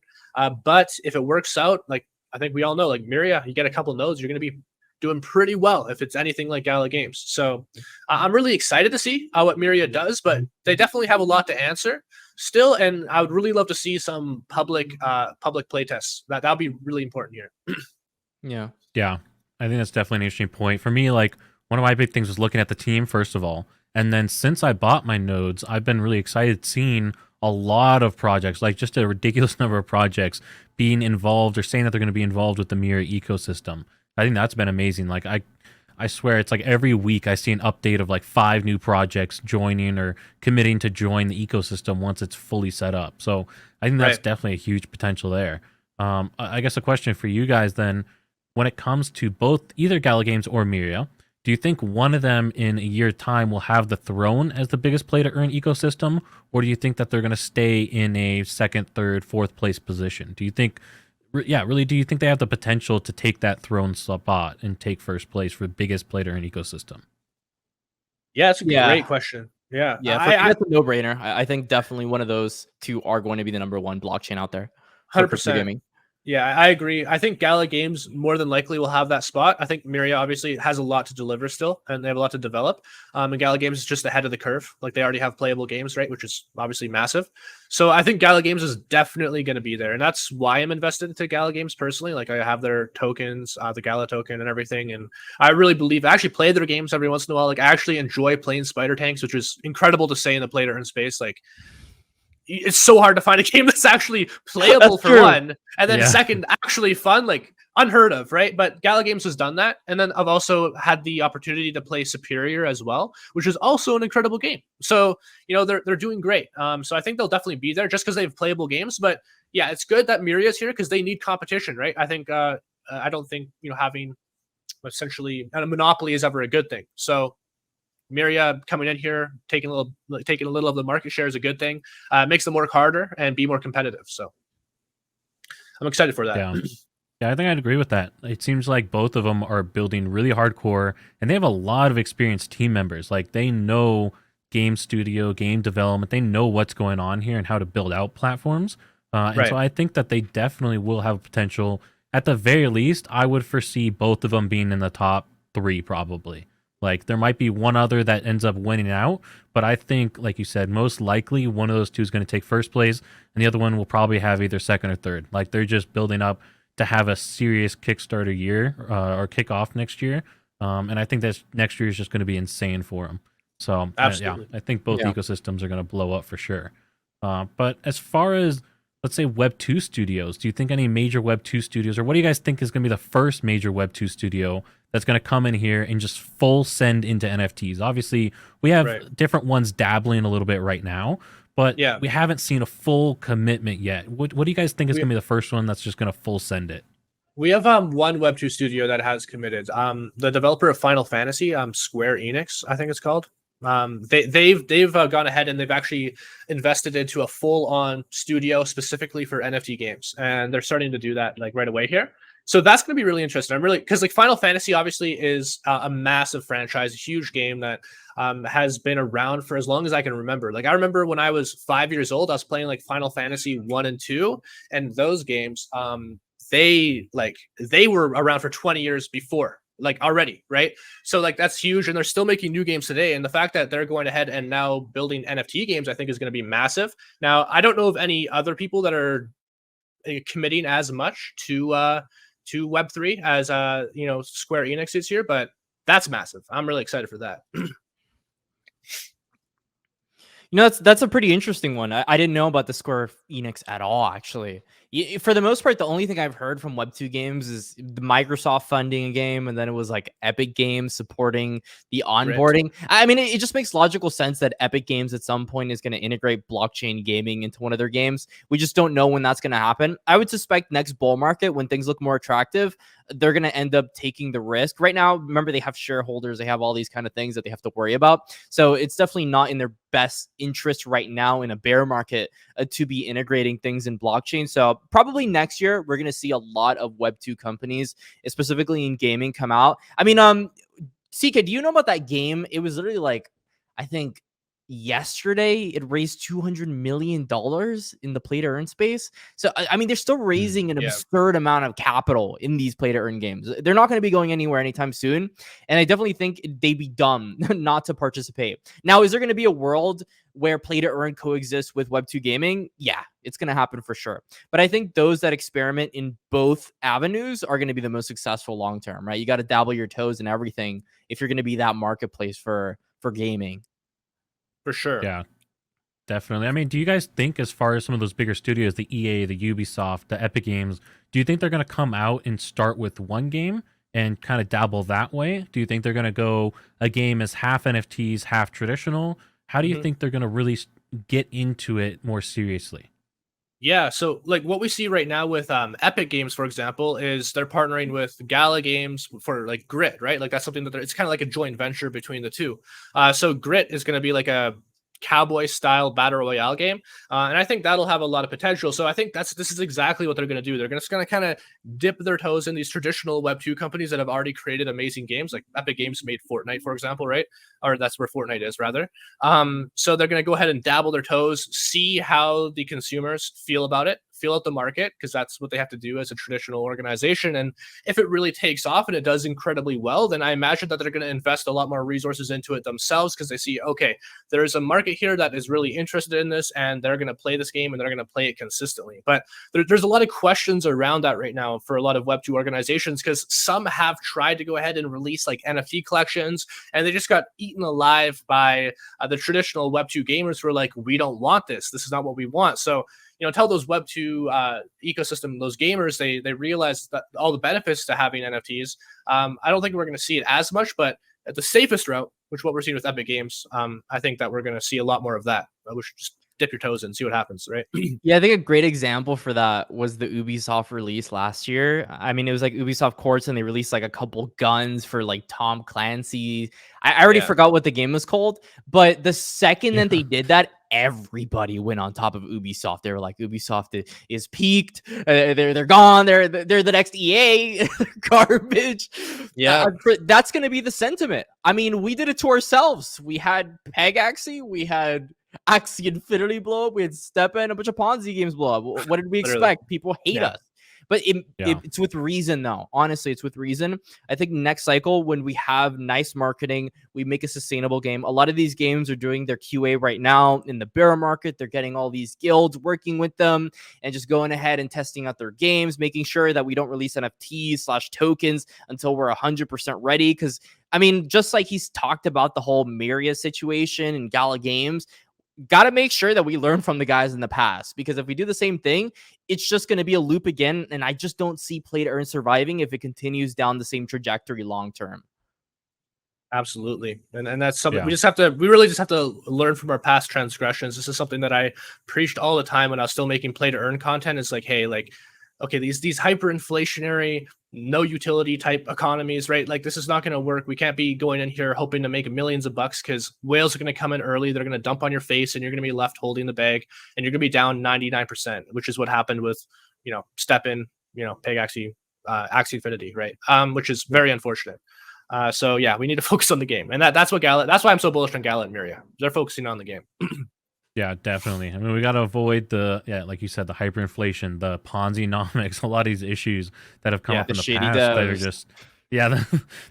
But if it works out, like I think we all know, like Miria, you get a couple nodes, you're going to be doing pretty well if it's anything like Gala Games. So I'm really excited to see what Miria does, but they definitely have a lot to answer still, and I would really love to see some public playtests. That would be really important here. Yeah, I think that's definitely an interesting point. For me, like, one of my big things was looking at the team, first of all. And then since I bought my nodes, I've been really excited seeing a lot of projects, like just a ridiculous number of projects being involved or saying that they're going to be involved with the Miria ecosystem. I think that's been amazing. Like, I swear it's like every week I see an update of like 5 new projects joining or committing to join the ecosystem once it's fully set up. So I think that's definitely a huge potential there. I guess a question for you guys then, when it comes to both either Gala Games or Miria, do you think one of them in a year's time will have the throne as the biggest play to earn ecosystem, or do you think that they're going to stay in a second, third, fourth place position? Do you think, really, do you think they have the potential to take that throne spot and take first place for the biggest play to earn ecosystem? Yeah, it's a great question. Yeah, for me, that's a no-brainer. I think definitely one of those two are going to be the number one blockchain out there. 100%. Gaming. Yeah, I agree. I think Gala Games more than likely will have that spot. I think Miria obviously has a lot to deliver still, and they have a lot to develop. And Gala Games is just ahead of the curve. Like they already have playable games, right? Which is obviously massive. So I think Gala Games is definitely going to be there. And that's why I'm invested into Gala Games personally. Like I have their tokens, the Gala token and everything. And I really believe I actually play their games every once in a while. Like I actually enjoy playing Spider Tanks, which is incredible to say in the play to earn space. Like, it's so hard to find a game that's actually playable for one, and then second, actually fun, like unheard of, right? But Gala Games has done that. And then I've also had the opportunity to play Superior as well, which is also an incredible game. So, you know, they're doing great. So I think they'll definitely be there just because they have playable games. But yeah, it's good that Miria is here because they need competition, right? I think, I don't think, you know, having essentially a monopoly is ever a good thing. So Miria coming in here, taking a little of the market share is a good thing. Makes them work harder and be more competitive. So I'm excited for that. Yeah, I think I'd agree with that. It seems like both of them are building really hardcore, and they have a lot of experienced team members. Like they know game studio, game development. They know what's going on here and how to build out platforms. And so I think that they definitely will have potential. At the very least, I would foresee both of them being in the top 3 probably. Like there might be one other that ends up winning out, but I think, like you said, most likely one of those two is going to take first place, and the other one will probably have either second or third. Like they're just building up to have a serious Kickstarter year or kickoff next year, and I think that next year is just going to be insane for them. So yeah, I think both ecosystems are going to blow up for sure. But as far as, let's say, Web 2 studios, do you think any major Web 2 studios, or what do you guys think is going to be the first major Web 2 studio that's going to come in here and just full send into NFTs? Obviously, we have different ones dabbling a little bit right now, but we haven't seen a full commitment yet. What do you guys think is going to be the first one that's just going to full send it? We have one Web2 studio that has committed. The developer of Final Fantasy, Square Enix, I think it's called. They've gone ahead and they've actually invested into a full-on studio specifically for NFT games, and they're starting to do that like right away here. So that's going to be really interesting. I'm really, because like Final Fantasy obviously is a massive franchise, a huge game that has been around for as long as I can remember. Like I remember when I was 5 years old, I was playing like Final Fantasy 1 and 2, and those games they were around for 20 years before, like already, right? So like that's huge, and they're still making new games today. And the fact that they're going ahead and now building NFT games, I think is going to be massive. Now, I don't know of any other people that are committing as much to Web3 as Square Enix is here, but that's massive. I'm really excited for that. That's a pretty interesting one. I didn't know about the Square Enix at all, actually. For the most part, the only thing I've heard from Web2 games is the Microsoft funding a game, and then it was like Epic Games supporting the onboarding. I mean, it just makes logical sense that Epic Games at some point is going to integrate blockchain gaming into one of their games. We just don't know when that's going to happen. I would suspect next bull market, when things look more attractive, they're going to end up taking the risk. Right now, remember, they have shareholders, they have all these kind of things that they have to worry about. So it's definitely not in their best interest right now in a bear market to be integrating things in blockchain. So probably next year, we're going to see a lot of Web2 companies, specifically in gaming, come out. I mean, CK, do you know about that game? It was literally like, I think yesterday it raised $200 million in the play to earn space. So I mean, they're still raising an absurd amount of capital in these play to earn games. They're not going to be going anywhere anytime soon, and I definitely think they'd be dumb not to participate. Now, is there going to be a world where play to earn coexists with Web2 gaming? Yeah, it's going to happen for sure. But I think those that experiment in both avenues are going to be the most successful long term, right? You got to dabble your toes in everything if you're going to be that marketplace for gaming. For sure. Yeah, definitely. I mean, do you guys think, as far as some of those bigger studios, the EA, the Ubisoft, the Epic Games, do you think they're going to come out and start with one game and kind of dabble that way? Do you think they're going to go a game as half NFTs, half traditional? How do you think they're going to really get into it more seriously? Yeah, so like what we see right now with Epic Games, for example, is they're partnering with Gala Games for like Grit, right? Like that's something that it's kind of like a joint venture between the two. So Grit is going to be like a cowboy style battle royale game, and I think that'll have a lot of potential. So I think this is exactly what they're going to do. They're just going to kind of dip their toes in these traditional Web2 companies that have already created amazing games. Like Epic Games made Fortnite, for example, right? Or that's where Fortnite is, rather. So they're going to go ahead and dabble their toes, see how the consumers feel about it, feel out the market, because that's what they have to do as a traditional organization. And if it really takes off and it does incredibly well, then I imagine that they're going to invest a lot more resources into it themselves, because they see, okay, there's a market here that is really interested in this, and they're going to play this game and they're going to play it consistently. But there's a lot of questions around that right now for a lot of Web2 organizations, because some have tried to go ahead and release like NFT collections, and they just got eaten alive by the traditional Web2 gamers who are like, we don't want this. This is not what we want. So tell those Web2 ecosystem, those gamers, they realize that all the benefits to having NFTs. I don't think we're going to see it as much, but at the safest route, which what we're seeing with Epic Games, I think that we're going to see a lot more of that. We should just dip your toes in, see what happens, right? Yeah, I think a great example for that was the Ubisoft release last year. I mean, it was like Ubisoft Quartz, and they released like a couple guns for like Tom Clancy. I already forgot what the game was called, but the second that they did that, everybody went on top of Ubisoft. They were like, Ubisoft is peaked. They're gone. They're the next EA. Garbage. Yeah, that's going to be the sentiment. I mean, we did it to ourselves. We had Peg Axie. We had Axie Infinity blow up. We had Stepa and a bunch of Ponzi games blow up. What did we expect? People hate us. But it's with reason, though. Honestly, it's with reason. I think next cycle, when we have nice marketing, we make a sustainable game. A lot of these games are doing their QA right now in the bear market. They're getting all these guilds, working with them, and just going ahead and testing out their games, making sure that we don't release NFTs/tokens until we're 100% ready. Because, I mean, just like he's talked about the whole Myria situation and Gala Games, got to make sure that we learn from the guys in the past, because if we do the same thing, it's just going to be a loop again. And I just don't see play to earn surviving if it continues down the same trajectory long term. Absolutely. And that's something we really just have to learn from our past transgressions. This is something that I preached all the time when I was still making play to earn content. It's like, hey, like okay, these hyperinflationary, no utility type economies, right? Like, this is not going to work. We can't be going in here hoping to make millions of bucks, because whales are going to come in early. They're going to dump on your face, and you're going to be left holding the bag, and you're going to be down 99%, which is what happened with, Step-In, Peg Axie, Axie Infinity, right? Which is very unfortunate. So yeah, we need to focus on the game, and that's what Gallant. That's why I'm so bullish on Gallant and Miria. They're focusing on the game. Yeah, definitely. I mean, we got to avoid like you said, the hyperinflation, the Ponzi-nomics, a lot of these issues that have come up in the shady past that are devs.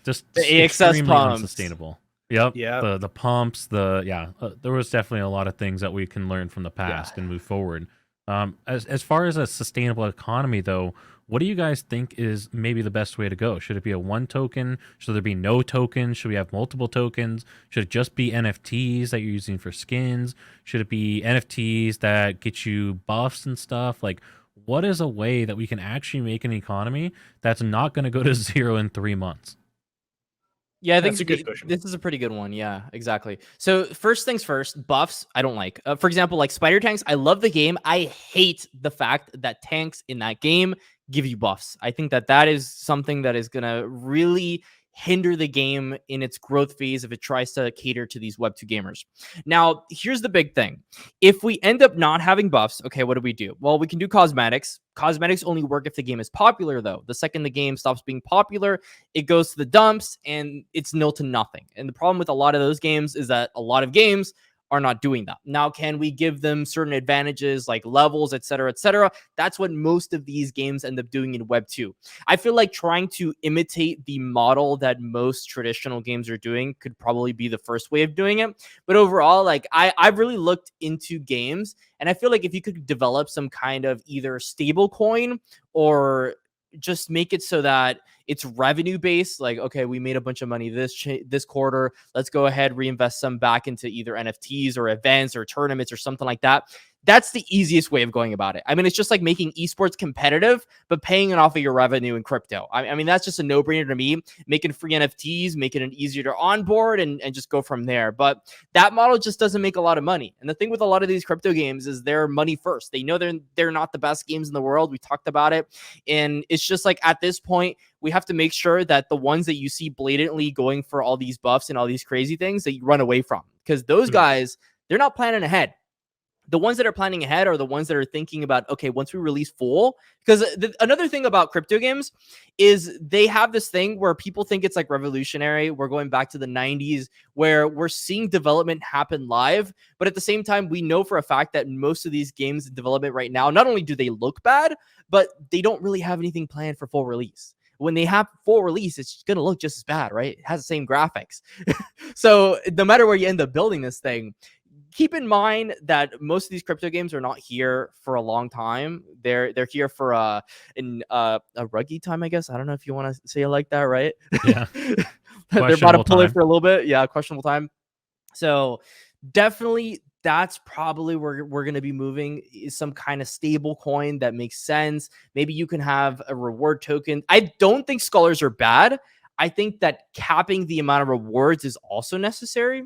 just The AXS extremely pumps. unsustainable. Yep. Yeah. The pumps, there was definitely a lot of things that we can learn from the past and move forward. As far as a sustainable economy, though, what do you guys think is maybe the best way to go? Should it be a one token? Should there be no tokens? Should we have multiple tokens? Should it just be NFTs that you're using for skins? Should it be NFTs that get you buffs and stuff? Like, what is a way that we can actually make an economy that's not going to go to zero in 3 months? Yeah, I think That's a good question. this is a pretty good one. Yeah, exactly. So first things first, buffs I don't like. For example, like spider tanks, I love the game. I hate the fact that tanks in that game give you buffs. I think that is something that is going to really hinder the game in its growth phase if it tries to cater to these Web2 gamers. Now, here's the big thing. If we end up not having buffs, okay, what do we do? Well, we can do cosmetics. Cosmetics only work if the game is popular, though. The second the game stops being popular, it goes to the dumps and it's nil to nothing. And the problem with a lot of those games is that a lot of games are not doing that. Now, can we give them certain advantages like levels, et cetera, et cetera? That's what most of these games end up doing in Web 2. I feel like trying to imitate the model that most traditional games are doing could probably be the first way of doing it. But overall, like I've really looked into games, and I feel like if you could develop some kind of either stable coin or just make it so that it's revenue based, like, okay, we made a bunch of money this quarter, let's go ahead, reinvest some back into either NFTs or events or tournaments or something like that. That's the easiest way of going about it. I mean, it's just like making esports competitive, but paying it off of your revenue in crypto. I mean, that's just a no-brainer to me. Making free NFTs, making it easier to onboard and just go from there. But that model just doesn't make a lot of money. And the thing with a lot of these crypto games is they're money first. They know they're not the best games in the world. We talked about it. And it's just like at this point, we have to make sure that the ones that you see blatantly going for all these buffs and all these crazy things that you run away from. Because those guys, they're not planning ahead. The ones that are planning ahead are the ones that are thinking about, okay, once we release full, because another thing about crypto games is they have this thing where people think it's like revolutionary. We're going back to the 90s where we're seeing development happen live. But at the same time, we know for a fact that most of these games in development right now, not only do they look bad, but they don't really have anything planned for full release. When they have full release, it's going to look just as bad, right? It has the same graphics. So no matter where you end up building this thing, keep in mind that most of these crypto games are not here for a long time. They're here for a ruggy time, I guess. I don't know if you want to say it like that, right? Yeah. They're about to pull it for a little bit. Yeah, questionable time. So definitely that's probably where we're going to be moving, is some kind of stable coin that makes sense. Maybe you can have a reward token. I don't think scholars are bad. I think that capping the amount of rewards is also necessary.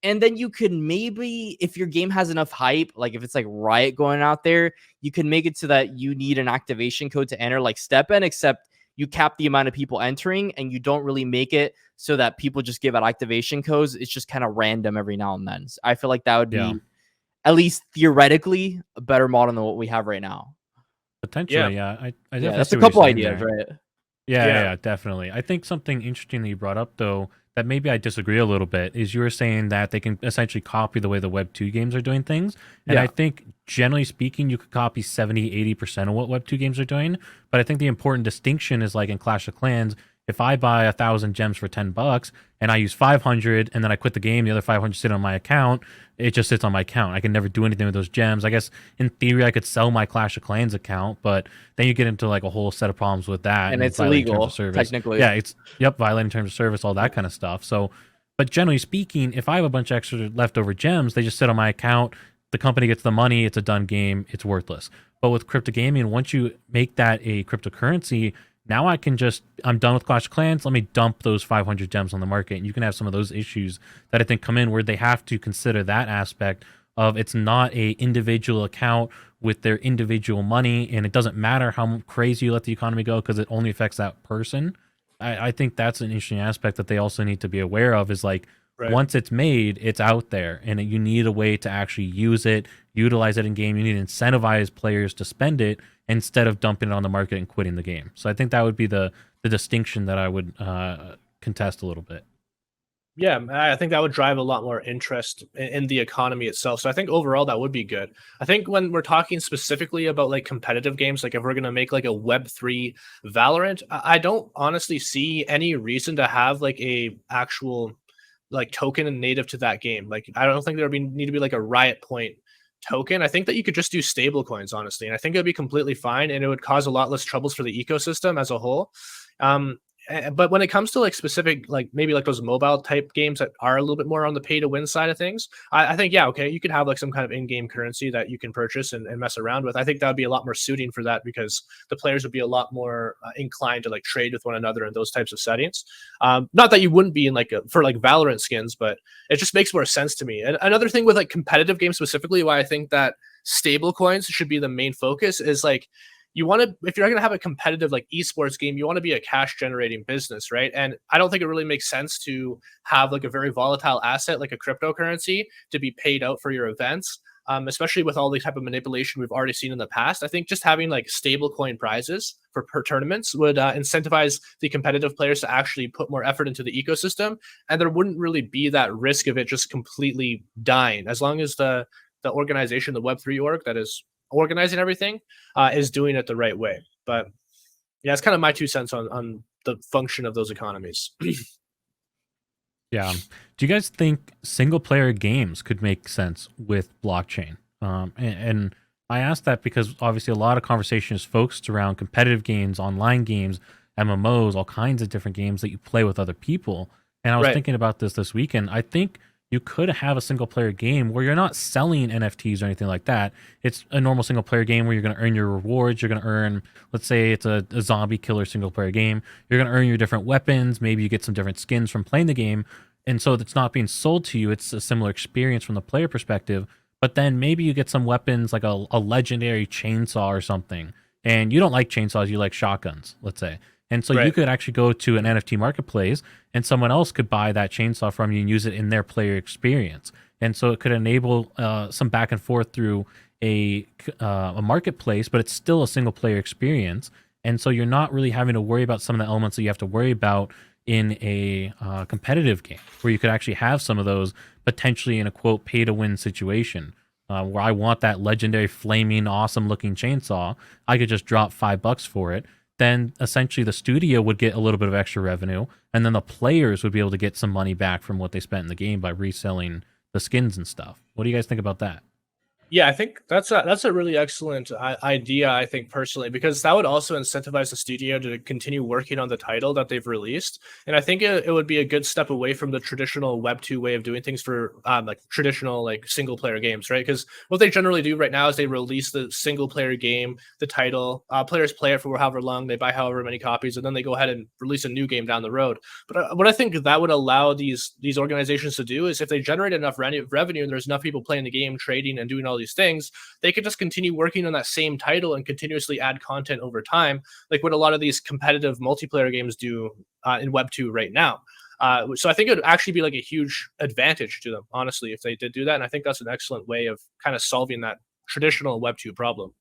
And then you could maybe, if your game has enough hype, like if it's like Riot going out there, you can make it so that you need an activation code to enter, like Step-In, except you cap the amount of people entering and you don't really make it so that people just give out activation codes. It's just kind of random every now and then. So I feel like that would be, at least theoretically, a better model than what we have right now. Potentially, yeah. I definitely that's a couple ideas, right? Yeah, definitely. I think something interesting that you brought up, though, that maybe I disagree a little bit, is you were saying that they can essentially copy the way the Web 2 games are doing things. And I think, generally speaking, you could copy 70-80% of what Web 2 games are doing. But I think the important distinction is, like in Clash of Clans, if I buy 1,000 gems for $10 and I use 500 and then I quit the game, the other 500 sit on my account, it just sits on my account. I can never do anything with those gems. I guess in theory I could sell my Clash of Clans account, but then you get into like a whole set of problems with that. And it's illegal, technically. Yeah, it's violating terms of service, all that kind of stuff. So, but generally speaking, if I have a bunch of extra leftover gems, they just sit on my account. The company gets the money. It's a done game. It's worthless. But with crypto gaming, once you make that a cryptocurrency, now I can I'm done with Clash of Clans. Let me dump those 500 gems on the market. And you can have some of those issues that I think come in where they have to consider that aspect of it's not a individual account with their individual money, and it doesn't matter how crazy you let the economy go because it only affects that person. I think that's an interesting aspect that they also need to be aware of is like Right. once it's made, it's out there, and you need a way to actually use it, utilize it in game. You need to incentivize players to spend it instead of dumping it on the market and quitting the game. So I think that would be the distinction that I would contest a little bit. Yeah, I think that would drive a lot more interest in the economy itself. So I think overall that would be good. I think when we're talking specifically about like competitive games, like if we're gonna make like a Web3 Valorant, I don't honestly see any reason to have like a actual like token and native to that game. Like I don't think need to be like a Riot Point token. I think that you could just do stable coins, honestly, and I think it would be completely fine, and it would cause a lot less troubles for the ecosystem as a whole. Um, but when it comes to like specific, like maybe like those mobile type games that are a little bit more on the pay to win side of things, I think yeah, okay, you could have like some kind of in-game currency that you can purchase and mess around with. I think that would be a lot more suiting for that because the players would be a lot more inclined to like trade with one another in those types of settings. Not that you wouldn't be in like for like Valorant skins, but it just makes more sense to me. And another thing with like competitive games specifically, why I think that stable coins should be the main focus is like you want to, if you're going to have a competitive like esports game, you want to be a cash generating business, right? And I don't think it really makes sense to have like a very volatile asset like a cryptocurrency to be paid out for your events. Especially with all the type of manipulation we've already seen in the past. I think just having like stable coin prizes for per tournaments would incentivize the competitive players to actually put more effort into the ecosystem, and there wouldn't really be that risk of it just completely dying as long as the organization, the Web3 org that is organizing everything, is doing it the right way. But yeah, it's kind of my 2 cents on the function of those economies. Yeah. Do you guys think single player games could make sense with blockchain? And I asked that because obviously a lot of conversation is focused around competitive games, online games, MMOs, all kinds of different games that you play with other people. And I was Right. thinking about this weekend. I think you could have a single player game where you're not selling NFTs or anything like that. It's a normal single player game where you're going to earn your rewards. You're going to earn, let's say it's a zombie killer single player game. You're going to earn your different weapons. Maybe you get some different skins from playing the game. And so it's not being sold to you. It's a similar experience from the player perspective. But then maybe you get some weapons like a legendary chainsaw or something. And you don't like chainsaws, you like shotguns, let's say. And so you Right. could actually go to an NFT marketplace and someone else could buy that chainsaw from you and use it in their player experience. And so it could enable some back and forth through a marketplace, but it's still a single player experience. And so you're not really having to worry about some of the elements that you have to worry about in a competitive game, where you could actually have some of those potentially in a quote pay to win situation. Where I want that legendary flaming awesome looking chainsaw, I could just drop $5 for it. Then essentially the studio would get a little bit of extra revenue, and then the players would be able to get some money back from what they spent in the game by reselling the skins and stuff. What do you guys think about that? Yeah, I think that's a really excellent idea. I think personally, because that would also incentivize the studio to continue working on the title that they've released, and I think it would be a good step away from the traditional Web2 way of doing things for like traditional like single player games, right? Because what they generally do right now is they release the single player game, the title, players play it for however long, they buy however many copies, and then they go ahead and release a new game down the road. But what I think that would allow these organizations to do is if they generate enough revenue and there's enough people playing the game, trading, and doing all these things, they could just continue working on that same title and continuously add content over time, like what a lot of these competitive multiplayer games do in Web 2 right now. So I think it would actually be like a huge advantage to them, honestly, if they did do that. And I think that's an excellent way of kind of solving that traditional Web 2 problem.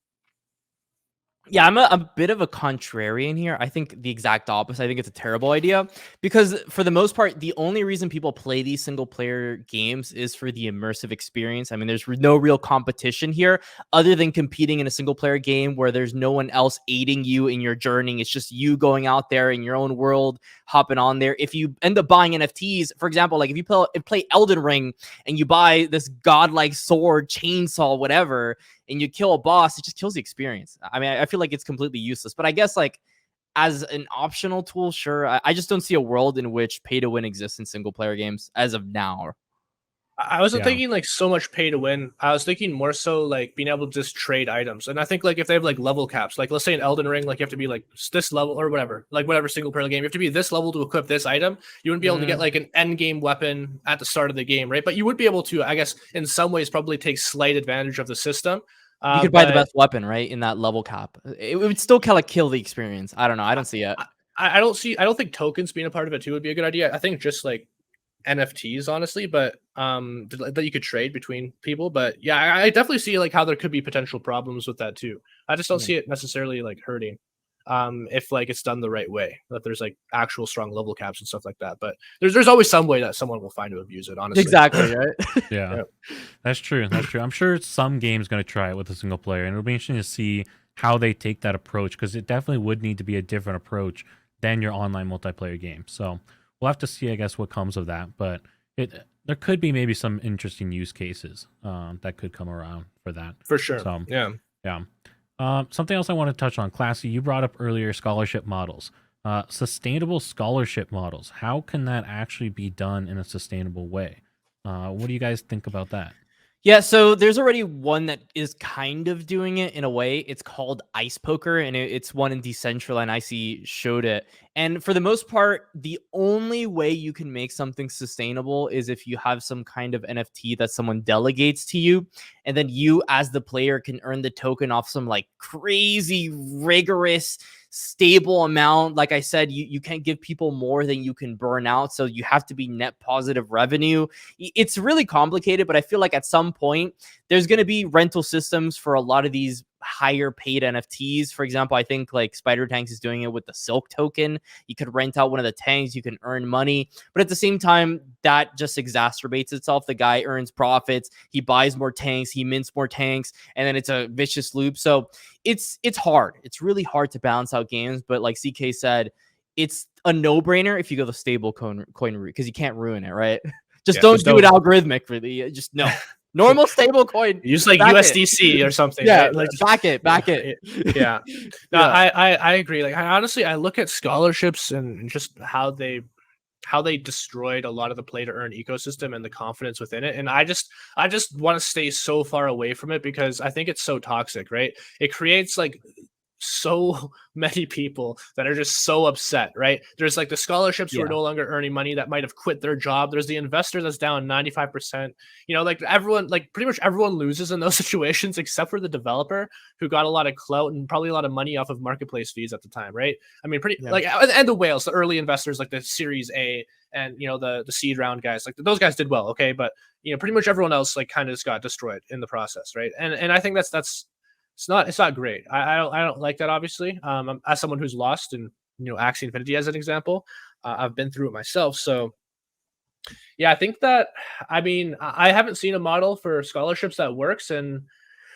Yeah, I'm a bit of a contrarian here. I think the exact opposite. I think it's a terrible idea because for the most part, the only reason people play these single player games is for the immersive experience. I mean, there's no real competition here other than competing in a single player game where there's no one else aiding you in your journey. It's just you going out there in your own world, hopping on there. If you end up buying NFTs, for example, like if you play Elden Ring and you buy this godlike sword, chainsaw, whatever, and you kill a boss, it just kills the experience. I mean, I feel like it's completely useless. But I guess like as an optional tool, sure. I just don't see a world in which pay to win exists in single player games as of now. I wasn't Yeah. thinking like so much pay to win. I was thinking more so like being able to just trade items. And I think like if they have like level caps, like let's say in Elden Ring, like you have to be like this level or whatever, like whatever single player game, you have to be this level to equip this item. You wouldn't be able to get like an end game weapon at the start of the game, right? But you would be able to, I guess, in some ways, probably take slight advantage of the system. You could buy the But best weapon, right, in that level cap. It would still kind of kill the experience. I don't know. I don't see it. I don't see. I don't think tokens being a part of it too would be a good idea. I think just like NFTs, honestly, but that you could trade between people. But yeah, I definitely see like how there could be potential problems with that too. I just don't Yeah. see it necessarily like hurting. If like it's done the right way, that there's like actual strong level caps and stuff like that. But there's always some way that someone will find to abuse it, honestly. Exactly, right? Yeah, Yeah. that's true. That's true. I'm sure some game's going to try it with a single player, and it'll be interesting to see how they take that approach because it definitely would need to be a different approach than your online multiplayer game. So we'll have to see, I guess, what comes of that. But there could be maybe some interesting use cases that could come around for that. For sure. So Yeah. yeah. Something else I want to touch on, Classy, you brought up earlier scholarship models. Sustainable scholarship models. How can that actually be done in a sustainable way? What do you guys think about that? Yeah, so there's already one that is kind of doing it in a way. It's called Ice Poker, and it's one in Decentraland. IC showed it. And for the most part, the only way you can make something sustainable is if you have some kind of NFT that someone delegates to you. And then you, as the player, can earn the token off some like crazy, rigorous, stable amount. Like I said, you can't give people more than you can burn out. So you have to be net positive revenue. It's really complicated, but I feel like at some point there's going to be rental systems for a lot of these higher paid NFTs. For example, I think like Spider Tanks is doing it with the Silk token. You could rent out one of the tanks, you can earn money, but at the same time, that just exacerbates itself. The guy earns profits, he buys more tanks, he mints more tanks, and then it's a vicious loop. So it's hard. It's really hard to balance out games, but like CK said, it's a no-brainer if you go the stable coin route because you can't ruin it, right? Just Yeah, don't just do it don't- algorithmically. Just no. Normal stable coin. Use like Back it. USDC or something. Yeah, right? Like back it. yeah. No, Yeah. I agree. Like I look at scholarships and just how they destroyed a lot of the play to earn ecosystem and the confidence within it. And I just want to stay so far away from it because I think it's so toxic, right? It creates like so many people that are just so upset, right? There's like the scholarships who are Yeah. no longer earning money that might have quit their job. There's the investor that's down 95%. You know, like everyone, like pretty much everyone loses in those situations except for the developer who got a lot of clout and probably a lot of money off of marketplace fees at the time, right? I mean, Yeah. like, and the whales, the early investors, like the Series A and, you know, the seed round guys, like those guys did well, okay? But, you know, pretty much everyone else like kind of just got destroyed in the process, right? And I think that's it's not great. I don't like that, obviously. As someone who's lost and, you know, Axie Infinity as an example, I've been through it myself. So yeah, I think that, I mean, I haven't seen a model for scholarships that works, and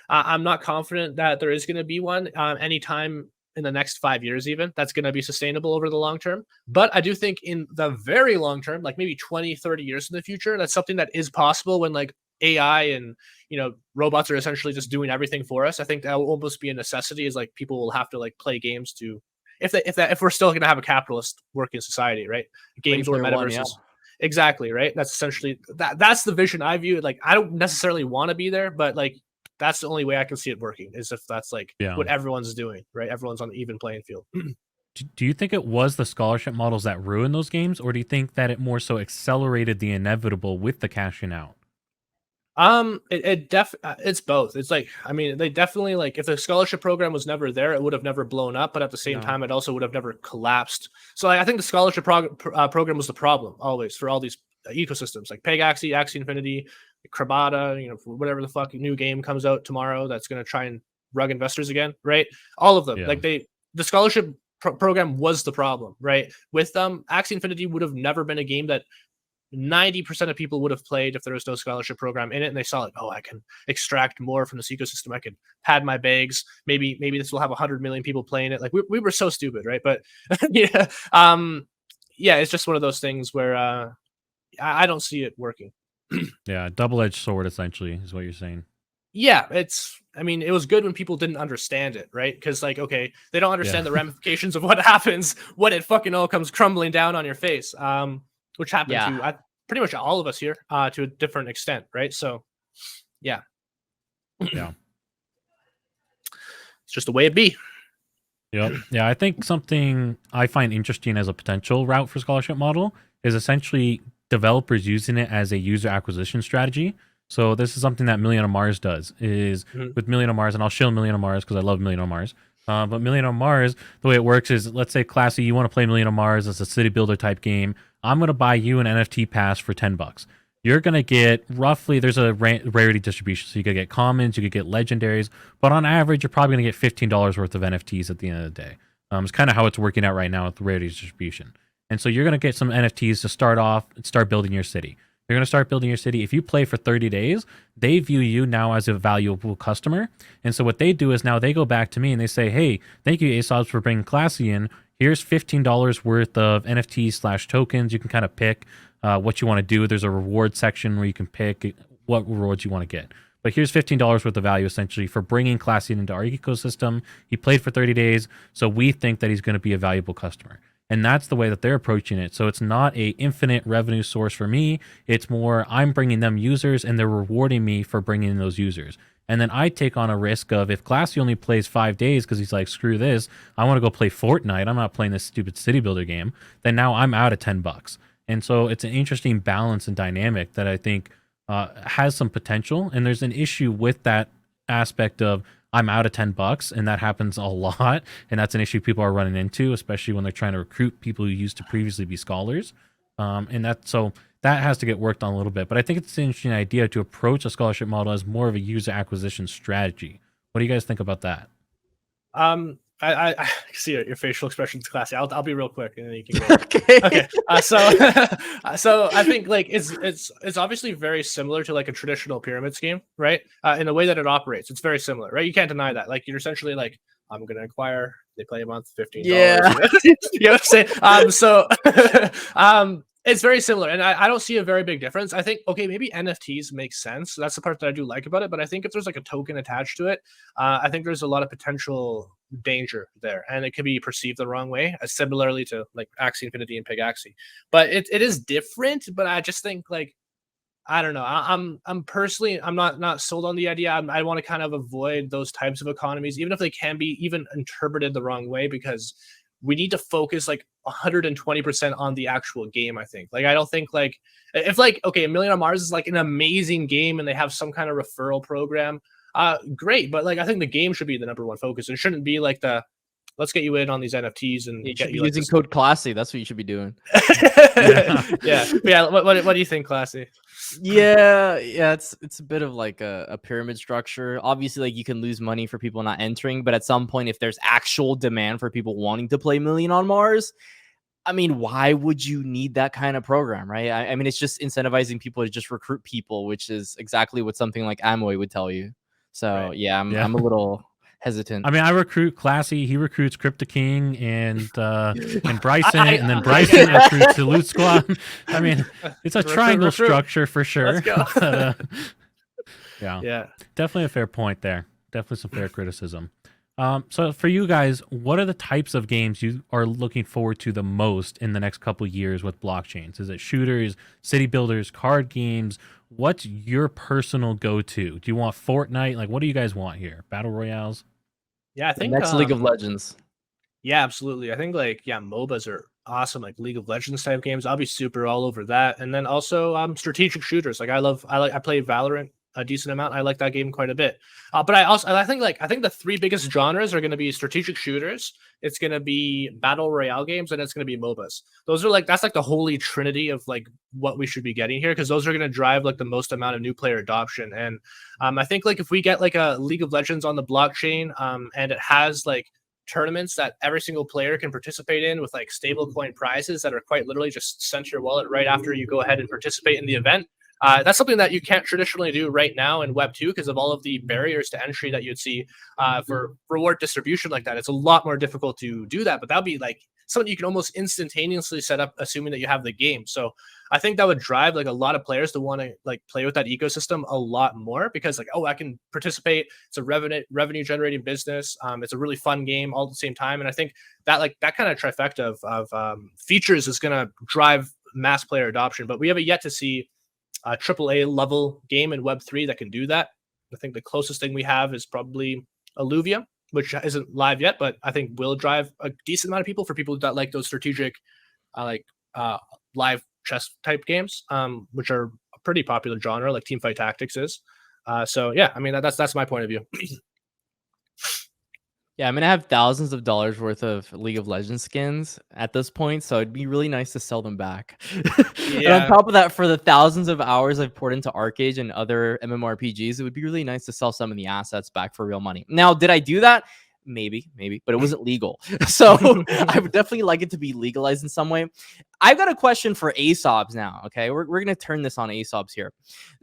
I'm not confident that there is going to be one anytime in the next 5 years, even that's going to be sustainable over the long term. But I do think in the very long term, like maybe 20, 30 years in the future, that's something that is possible when like AI and, you know, robots are essentially just doing everything for us. I think that will almost be a necessity, is like people will have to like play games to, if we're still going to have a capitalist working society, right? Games or Player One, metaverses. yeah. Exactly, right? That's essentially that's the vision I view. Like I don't necessarily want to be there, but like that's the only way I can see it working, is if that's like Yeah. what everyone's doing, right? Everyone's on an even playing field. Do you think it was the scholarship models that ruined those games, or do you think that it more so accelerated the inevitable with the cashing out? It's both. It's like, I mean, they definitely, like, if the scholarship program was never there, it would have never blown up, but at the same No. time, it also would have never collapsed. So like, I think the scholarship program was the problem always for all these ecosystems, like Peg Axie, Axie Infinity, Krabata, you know, whatever the fuck new game comes out tomorrow that's going to try and rug investors again, right? All of them, Yeah. like the scholarship program was the problem, right? With them, Axie Infinity would have never been a game that 90% of people would have played if there was no scholarship program in it, and they saw like, oh, I can extract more from this ecosystem, I can pad my bags, maybe this will have 100 million people playing it. Like we were so stupid, right? But yeah, yeah, it's just one of those things where I don't see it working. Yeah, double-edged sword essentially is what you're saying. Yeah, I mean, it was good when people didn't understand it, right? Because like, okay, they don't understand Yeah. the ramifications of what happens when it fucking all comes crumbling down on your face, which happened Yeah. to pretty much all of us here to a different extent, right? So yeah. Yeah. It's just the way it be. Yep. Yeah, I think something I find interesting as a potential route for scholarship model is essentially developers using it as a user acquisition strategy. So this is something that Million on Mars does is with Million on Mars, and I'll show Million on Mars because I love Million on Mars. But Million on Mars, the way it works is, let's say, Classy, you want to play Million on Mars as a city builder type game. I'm going to buy you an NFT pass for $10. You're going to get roughly, there's a rarity distribution. So you could get commons, you could get legendaries, but on average, you're probably going to get $15 worth of NFTs at the end of the day. It's kind of how it's working out right now with the rarity distribution. And so you're going to get some NFTs to start off and start building your city. You're going to start building your city. If you play for 30 days, they view you now as a valuable customer. And so what they do is now they go back to me and they say, hey, thank you, ASOS, for bringing Classy in. Here's $15 worth of NFTs/tokens. You can kind of pick what you want to do. There's a reward section where you can pick what rewards you want to get. But here's $15 worth of value essentially for bringing Classy into our ecosystem. He played for 30 days, so we think that he's going to be a valuable customer. And that's the way that they're approaching it. So it's not a infinite revenue source for me. It's more I'm bringing them users and they're rewarding me for bringing in those users. And then I take on a risk of if Classy only plays 5 days because he's like, screw this, I want to go play Fortnite. I'm not playing this stupid city builder game. Then now I'm out of $10. And so it's an interesting balance and dynamic that I think has some potential. And there's an issue with that aspect of I'm out of $10, and that happens a lot. And that's an issue people are running into, especially when they're trying to recruit people who used to previously be scholars. And that has to get worked on a little bit. But I think it's an interesting idea to approach a scholarship model as more of a user acquisition strategy. What do you guys think about that? I see your facial expressions, Classy. I'll be real quick, and then you can go. Okay. So I think like it's obviously very similar to like a traditional pyramid scheme, right? In the way that it operates, it's very similar, right? You can't deny that. Like you're essentially like, I'm gonna acquire. They play a month, $15. Yeah. You know what I'm saying? It's very similar, and I don't see a very big difference. I think, okay, maybe NFTs make sense. That's the part that I do like about it, but I think if there's like a token attached to it, I think there's a lot of potential danger there, and it could be perceived the wrong way, similarly to like Axie Infinity and Pig Axie. But it is different, but I just think like, I don't know. I'm personally, I'm not sold on the idea. I want to kind of avoid those types of economies, even if they can be even interpreted the wrong way, because we need to focus like 120% on the actual game. I think like, I don't think like if like, okay, A Million on Mars is like an amazing game and they have some kind of referral program, great. But like, I think the game should be the number one focus. It shouldn't be like let's get you in on these NFTs and You get should be you using code Classy. That's what you should be doing. yeah. What do you think, Classy? Yeah, it's a bit of like a pyramid structure. Obviously, like you can lose money for people not entering, but at some point, if there's actual demand for people wanting to play Million on Mars, I mean, why would you need that kind of program, right? I mean, it's just incentivizing people to just recruit people, which is exactly what something like Amoy would tell you. So Right. yeah, I'm a little hesitant. I mean, I recruit Classy. He recruits CryptoKing and Bryson, and then Bryson recruits the Loot Squad. I mean, it's a triangle structure for sure. Let's go. But, Yeah. Definitely a fair point there. Definitely some fair criticism. So for you guys, what are the types of games you are looking forward to the most in the next couple of years with blockchains? Is it shooters, city builders, card games? What's your personal go-to? Do you want Fortnite? Like, what do you guys want here? Battle Royales? Yeah, I think Next League of Legends. Yeah, absolutely. I think like MOBAs are awesome, like League of Legends type games. I'll be super all over that. And then also strategic shooters. Like I play Valorant a decent amount. I like that game quite a bit. But I think the three biggest genres are going to be strategic shooters, it's going to be battle royale games, and it's going to be MOBAs. Those are that's like the holy trinity of like what we should be getting here, because those are going to drive like the most amount of new player adoption. And I think like if we get like a League of Legends on the blockchain, and it has like tournaments that every single player can participate in with like stable coin prizes that are quite literally just sent to your wallet right after you go ahead and participate in the event. That's something that you can't traditionally do right now in Web 2 because of all of the barriers to entry that you'd see for reward distribution like that. It's a lot more difficult to do that, but that'd be like something you can almost instantaneously set up, assuming that you have the game. So I think that would drive like a lot of players to want to like play with that ecosystem a lot more, because like, oh, I can participate. It's a revenue generating business. It's a really fun game all at the same time. And I think that like that kind of trifecta of features is going to drive mass player adoption. But we have yet to see a AAA level game in Web3 that can do that. I think the closest thing we have is probably Alluvia, which isn't live yet, but I think will drive a decent amount of people for people that like those strategic, live chess type games, which are a pretty popular genre, like Teamfight Tactics is. So yeah, I mean that's my point of view. Yeah, I'm gonna have thousands of dollars worth of League of Legends skins at this point, so it'd be really nice to sell them back. And on Yeah. top of that, for the thousands of hours I've poured into Arcade and other MMORPGs, it would be really nice to sell some of the assets back for real money. Now, did I do that? Maybe, but it wasn't legal. So I would definitely like it to be legalized in some way. I've got a question for ASOBs now. Okay, we're gonna turn this on ASOBs here.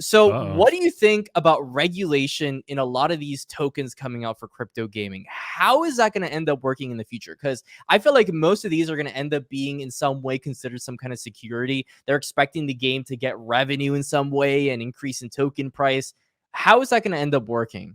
So, Uh-oh. what do you think about regulation in a lot of these tokens coming out for crypto gaming? How is that going to end up working in the future? Because I feel like most of these are going to end up being in some way considered some kind of security. They're expecting the game to get revenue in some way and increase in token price. How is that going to end up working?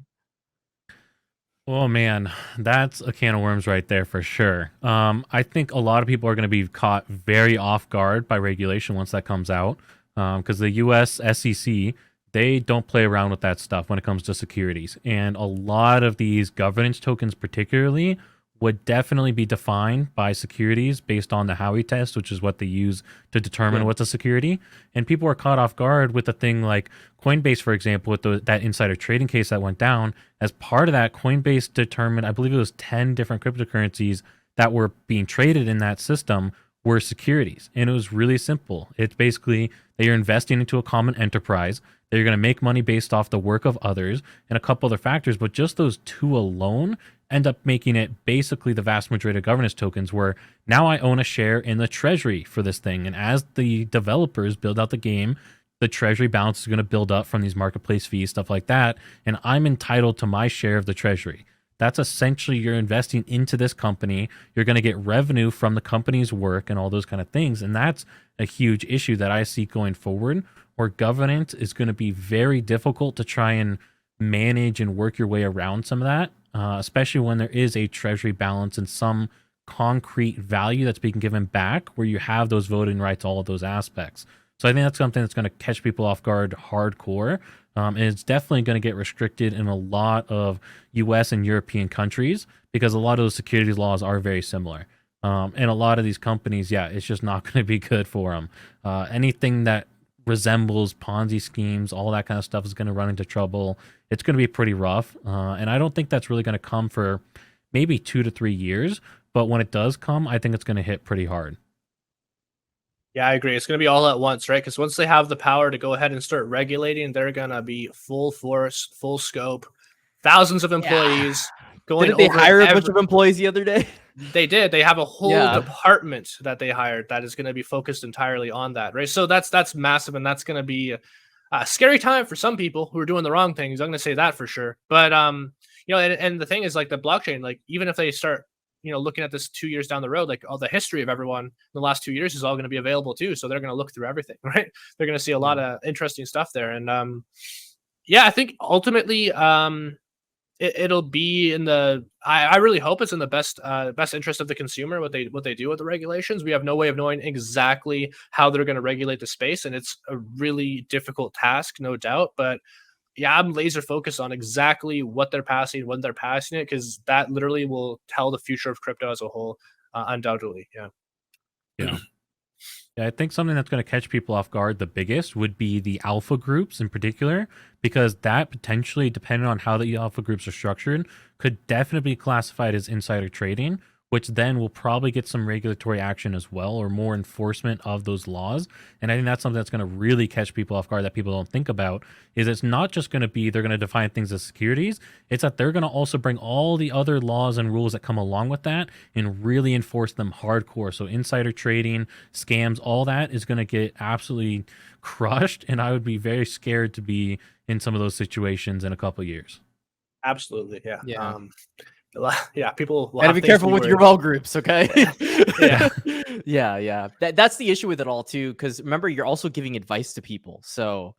Oh man, that's a can of worms right there for sure. I think a lot of people are going to be caught very off guard by regulation once that comes out, because the U.S. SEC, they don't play around with that stuff when it comes to securities, and a lot of these governance tokens, particularly, would definitely be defined by securities based on the Howey test, which is what they use to determine what's a security. And people are caught off guard with a thing like Coinbase, for example, with that insider trading case that went down. As part of that, Coinbase determined, I believe it was 10 different cryptocurrencies that were being traded in that system were securities. And it was really simple. It's basically that you're investing into a common enterprise, that you're going to make money based off the work of others and a couple other factors. But just those two alone end up making it basically the vast majority of governance tokens, where now I own a share in the treasury for this thing. And as the developers build out the game, the treasury balance is going to build up from these marketplace fees, stuff like that. And I'm entitled to my share of the treasury. That's essentially, you're investing into this company. You're going to get revenue from the company's work and all those kind of things. And that's a huge issue that I see going forward, where governance is going to be very difficult to try and manage and work your way around some of that, especially when there is a treasury balance and some concrete value that's being given back, where you have those voting rights, all of those aspects. So I think that's something that's going to catch people off guard hardcore. And it's definitely going to get restricted in a lot of US and European countries, because a lot of those securities laws are very similar. And a lot of these companies, yeah, it's just not going to be good for them. Anything that resembles Ponzi schemes, all that kind of stuff is going to run into trouble. It's going to be pretty rough. And I don't think that's really going to come for maybe 2 to 3 years. But when it does come, I think it's going to hit pretty hard. Yeah, I agree. It's going to be all at once, right? Because once they have the power to go ahead and start regulating, they're going to be full force, full scope, thousands of employees going. Didn't they hire a bunch of employees the other day? They did. They have a whole department that they hired that is going to be focused entirely on that, right? So that's massive, and that's going to be a scary time for some people who are doing the wrong things. I'm going to say that for sure. But and the thing is, like, the blockchain, like, even if they start looking at this 2 years down the road, like, all the history of everyone in the last 2 years is all going to be available too. So they're going to look through everything, right? They're going to see a lot of interesting stuff there. And I think ultimately it'll be in the, I really hope it's in the best interest of the consumer, what they do with the regulations. We have no way of knowing exactly how they're going to regulate the space, and it's a really difficult task, no doubt. But yeah, I'm laser focused on exactly what they're passing, when they're passing it, because that literally will tell the future of crypto as a whole, undoubtedly. Yeah. I think something that's going to catch people off guard the biggest would be the alpha groups in particular, because that potentially, depending on how the alpha groups are structured, could definitely be classified as insider trading, which then will probably get some regulatory action as well, or more enforcement of those laws. And I think that's something that's going to really catch people off guard that people don't think about, is it's not just going to be they're going to define things as securities. It's that they're going to also bring all the other laws and rules that come along with that and really enforce them hardcore. So insider trading, scams, all that is going to get absolutely crushed. And I would be very scared to be in some of those situations in a couple of years. Absolutely. Yeah. People gotta be careful with your well groups, okay? Yeah. That's the issue with it all too, because remember, you're also giving advice to people, so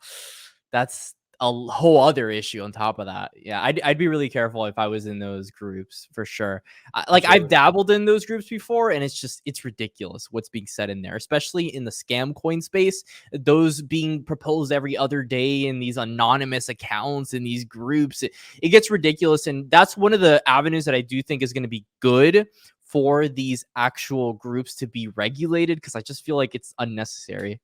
that's a whole other issue on top of that. Yeah, I'd be really careful if I was in those groups for sure. Like I've Absolutely. dabbled in those groups before, and it's ridiculous what's being said in there, especially in the scam coin space. Those being proposed every other day in these anonymous accounts in these groups, it gets ridiculous, and that's one of the avenues that I do think is going to be good for these actual groups to be regulated, because I just feel like it's unnecessary.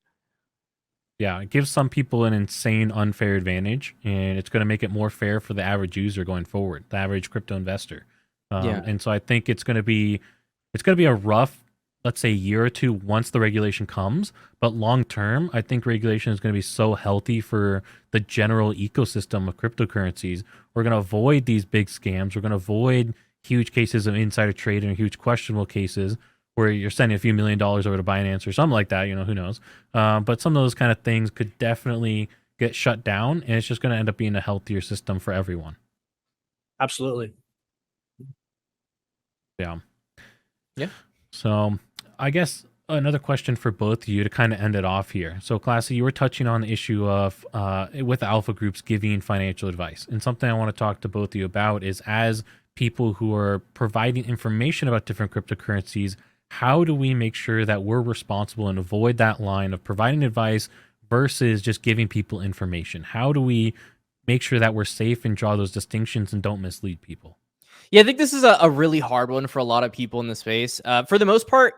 Yeah, it gives some people an insane unfair advantage, and it's going to make it more fair for the average user going forward, the average crypto investor. Yeah. And so I think it's going to be a rough, let's say, year or two once the regulation comes. But long term, I think regulation is going to be so healthy for the general ecosystem of cryptocurrencies. We're going to avoid these big scams. We're going to avoid huge cases of insider trading or huge questionable cases where you're sending a few $1 million over to Binance or something like that. Who knows? But some of those kind of things could definitely get shut down, and it's just going to end up being a healthier system for everyone. Absolutely. Yeah. Yeah. So I guess another question for both of you to kind of end it off here. So Classy, you were touching on the issue of with alpha groups giving financial advice. And something I want to talk to both of you about is, as people who are providing information about different cryptocurrencies, how do we make sure that we're responsible and avoid that line of providing advice versus just giving people information? How do we make sure that we're safe and draw those distinctions and don't mislead people? Yeah, I think this is a really hard one for a lot of people in the space. For the most part,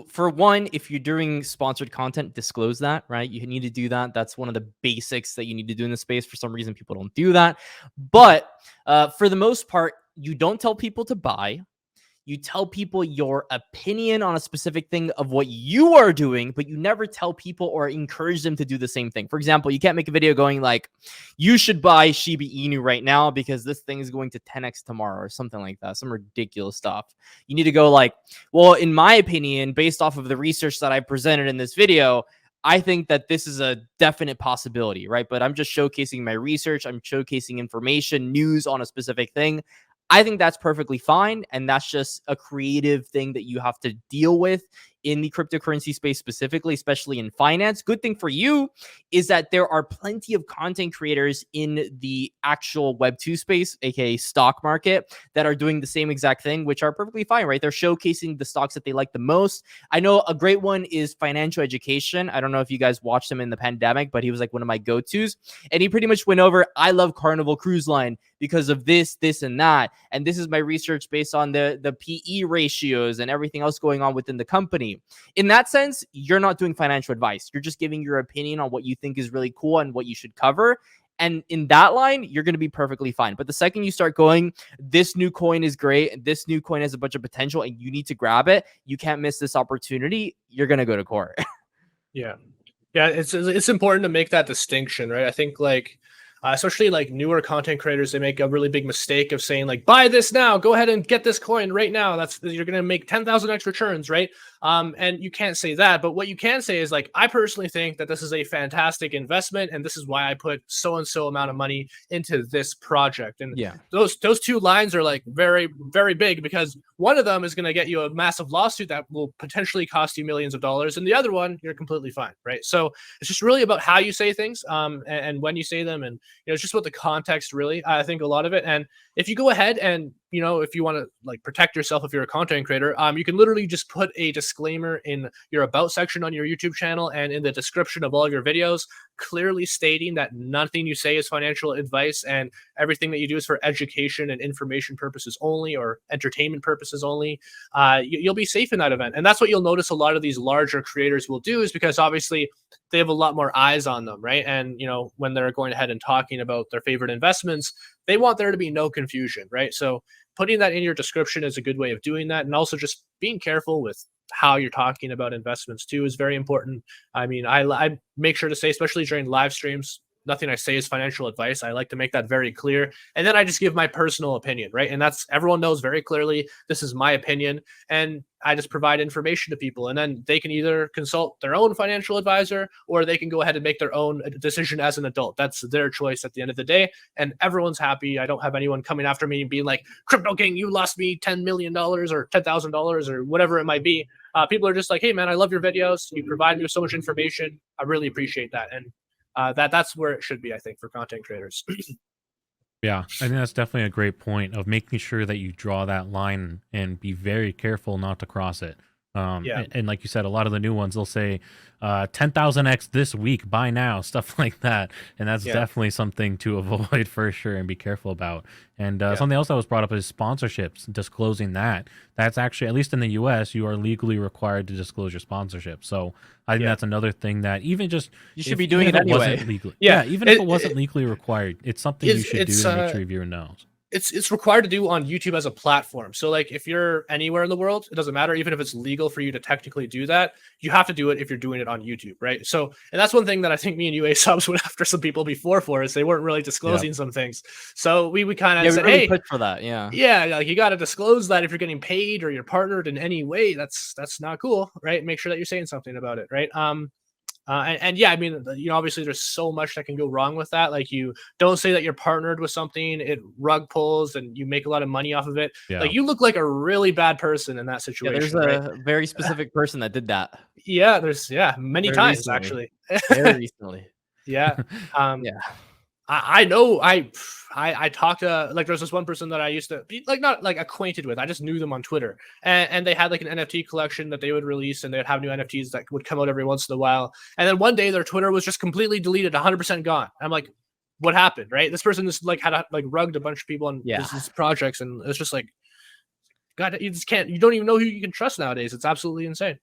for one, if you're doing sponsored content, disclose that, right? You need to do that. That's one of the basics that you need to do in the space. For some reason, people don't do that. But for the most part, you don't tell people to buy. You tell people your opinion on a specific thing of what you are doing, but you never tell people or encourage them to do the same thing. For example, you can't make a video going like, you should buy Shiba Inu right now because this thing is going to 10x tomorrow or something like that. Some ridiculous stuff. You need to go like, well, in my opinion, based off of the research that I presented in this video, I think that this is a definite possibility, right? But I'm just showcasing my research. I'm showcasing information, news on a specific thing. I think that's perfectly fine. And that's just a creative thing that you have to deal with in the cryptocurrency space specifically, especially in finance. Good thing for you is that there are plenty of content creators in the actual Web2 space, aka stock market, that are doing the same exact thing, which are perfectly fine, right? They're showcasing the stocks that they like the most. I know a great one is Financial Education. I don't know if you guys watched him in the pandemic, but he was like one of my go-tos. And he pretty much went over, I love Carnival Cruise Line because of this, this, and that. And this is my research based on the PE ratios and everything else going on within the company. In that sense, you're not doing financial advice. You're just giving your opinion on what you think is really cool and what you should cover. And in that line, you're going to be perfectly fine. But the second you start going, this new coin is great, and this new coin has a bunch of potential, and you need to grab it, you can't miss this opportunity, you're going to go to court. Yeah. Yeah, it's important to make that distinction, right? I think especially like newer content creators, they make a really big mistake of saying like, buy this now, go ahead and get this coin right now. You're going to make 10,000x returns, right? And you can't say that, but what you can say is like, I personally think that this is a fantastic investment, and this is why I put so and so amount of money into this project. And Yeah. those two lines are like very, very big, because one of them is going to get you a massive lawsuit that will potentially cost you millions of dollars, and the other one, you're completely fine, right? So it's just really about how you say things, and when you say them, and it's just about the context, really. I think a lot of it. And if you go ahead and if you want to like protect yourself, if you're a content creator, you can literally just put a disclaimer in your about section on your YouTube channel and in the description of all of your videos, clearly stating that nothing you say is financial advice, and everything that you do is for education and information purposes only, or entertainment purposes only. You'll be safe in that event. And that's what you'll notice a lot of these larger creators will do, is because obviously they have a lot more eyes on them, right? And when they're going ahead and talking about their favorite investments, they want there to be no confusion, right? So putting that in your description is a good way of doing that. And also just being careful with how you're talking about investments too is very important. I mean, I make sure to say, especially during live streams, nothing I say is financial advice. I like to make that very clear. And then I just give my personal opinion, right? And that's, everyone knows very clearly, this is my opinion. And I just provide information to people. And then they can either consult their own financial advisor, or they can go ahead and make their own decision as an adult. That's their choice at the end of the day. And everyone's happy. I don't have anyone coming after me and being like, Crypto King, you lost me $10 million or $10,000 or whatever it might be. People are just like, hey man, I love your videos. You provide me with so much information. I really appreciate that. And That's where it should be, I think, for content creators. Yeah, I think that's definitely a great point of making sure that you draw that line and be very careful not to cross it. Yeah. And like you said, a lot of the new ones they'll say 10,000x this week, buy now, stuff like that, and that's Yeah. definitely something to avoid for sure and be careful about. And Yeah. something else that was brought up is sponsorships, disclosing that. That's actually, at least in the U.S., you are legally required to disclose your sponsorship. So I think Yeah. that's another thing that even just You should be doing even it if anyway. wasn't legally, Yeah, even if it- it wasn't it- legally required, it's something you should do to make sure everyone knows. It's required to do on YouTube as a platform. So like if you're anywhere in the world, it doesn't matter. Even if it's legal for you to technically do that, you have to do it if you're doing it on YouTube, right? So, and that's one thing that I think me and UA subs went after some people before for, is they weren't really disclosing some things. So we kind of said, really hey, pushed for that. Yeah. like you got to disclose that if you're getting paid or you're partnered in any way. That's not cool, right? Make sure that you're saying something about it, right? And yeah, I mean, obviously there's so much that can go wrong with that. Like, you don't say that you're partnered with something, it rug pulls and you make a lot of money off of it. Yeah. Like, you look like a really bad person in that Yeah, situation. there's right? a very specific person that did that Yeah, there's many Very times recently. actually. very recently. Yeah. Yeah. I know I talked to, like, there's this one person that I used to be like, not like acquainted with. I just knew them on Twitter, and they had like an NFT collection that they would release, and they'd have new NFTs that would come out every once in a while. And then one day their Twitter was just completely deleted, 100% gone. I'm like, what happened? Right? This person just like had rugged a bunch of people on these projects, and it's just like, God, you just can't. You don't even know who you can trust nowadays. It's absolutely insane.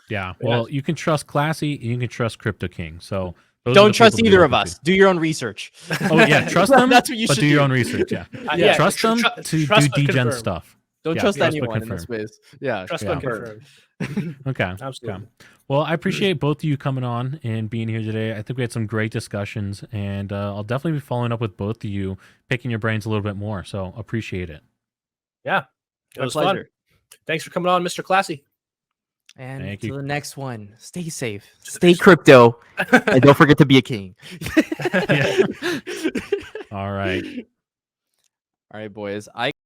Yeah. Well, you can trust Classy and you can trust CryptoKing. So those are Don't the trust people to be either of looking us. Do your own research. to. Oh yeah, trust them. That's what you but should do your do. own research. Yeah. Yeah, Trust them to trust do but degen confirm. stuff. Don't Yeah, trust trust but anyone in this confirm. space. Yeah. Trust Yeah. but confirm. Okay. Absolutely. Okay. Well, I appreciate both of you coming on and being here today. I think we had some great discussions, and I'll definitely be following up with both of you, picking your brains a little bit more. So appreciate it. Yeah, it My was pleasure. fun. Thanks for coming on, Mr. Classy. And Thank to you. the next one, stay safe, stay crypto, and don't forget to be a king. Yeah. All right. All right, boys.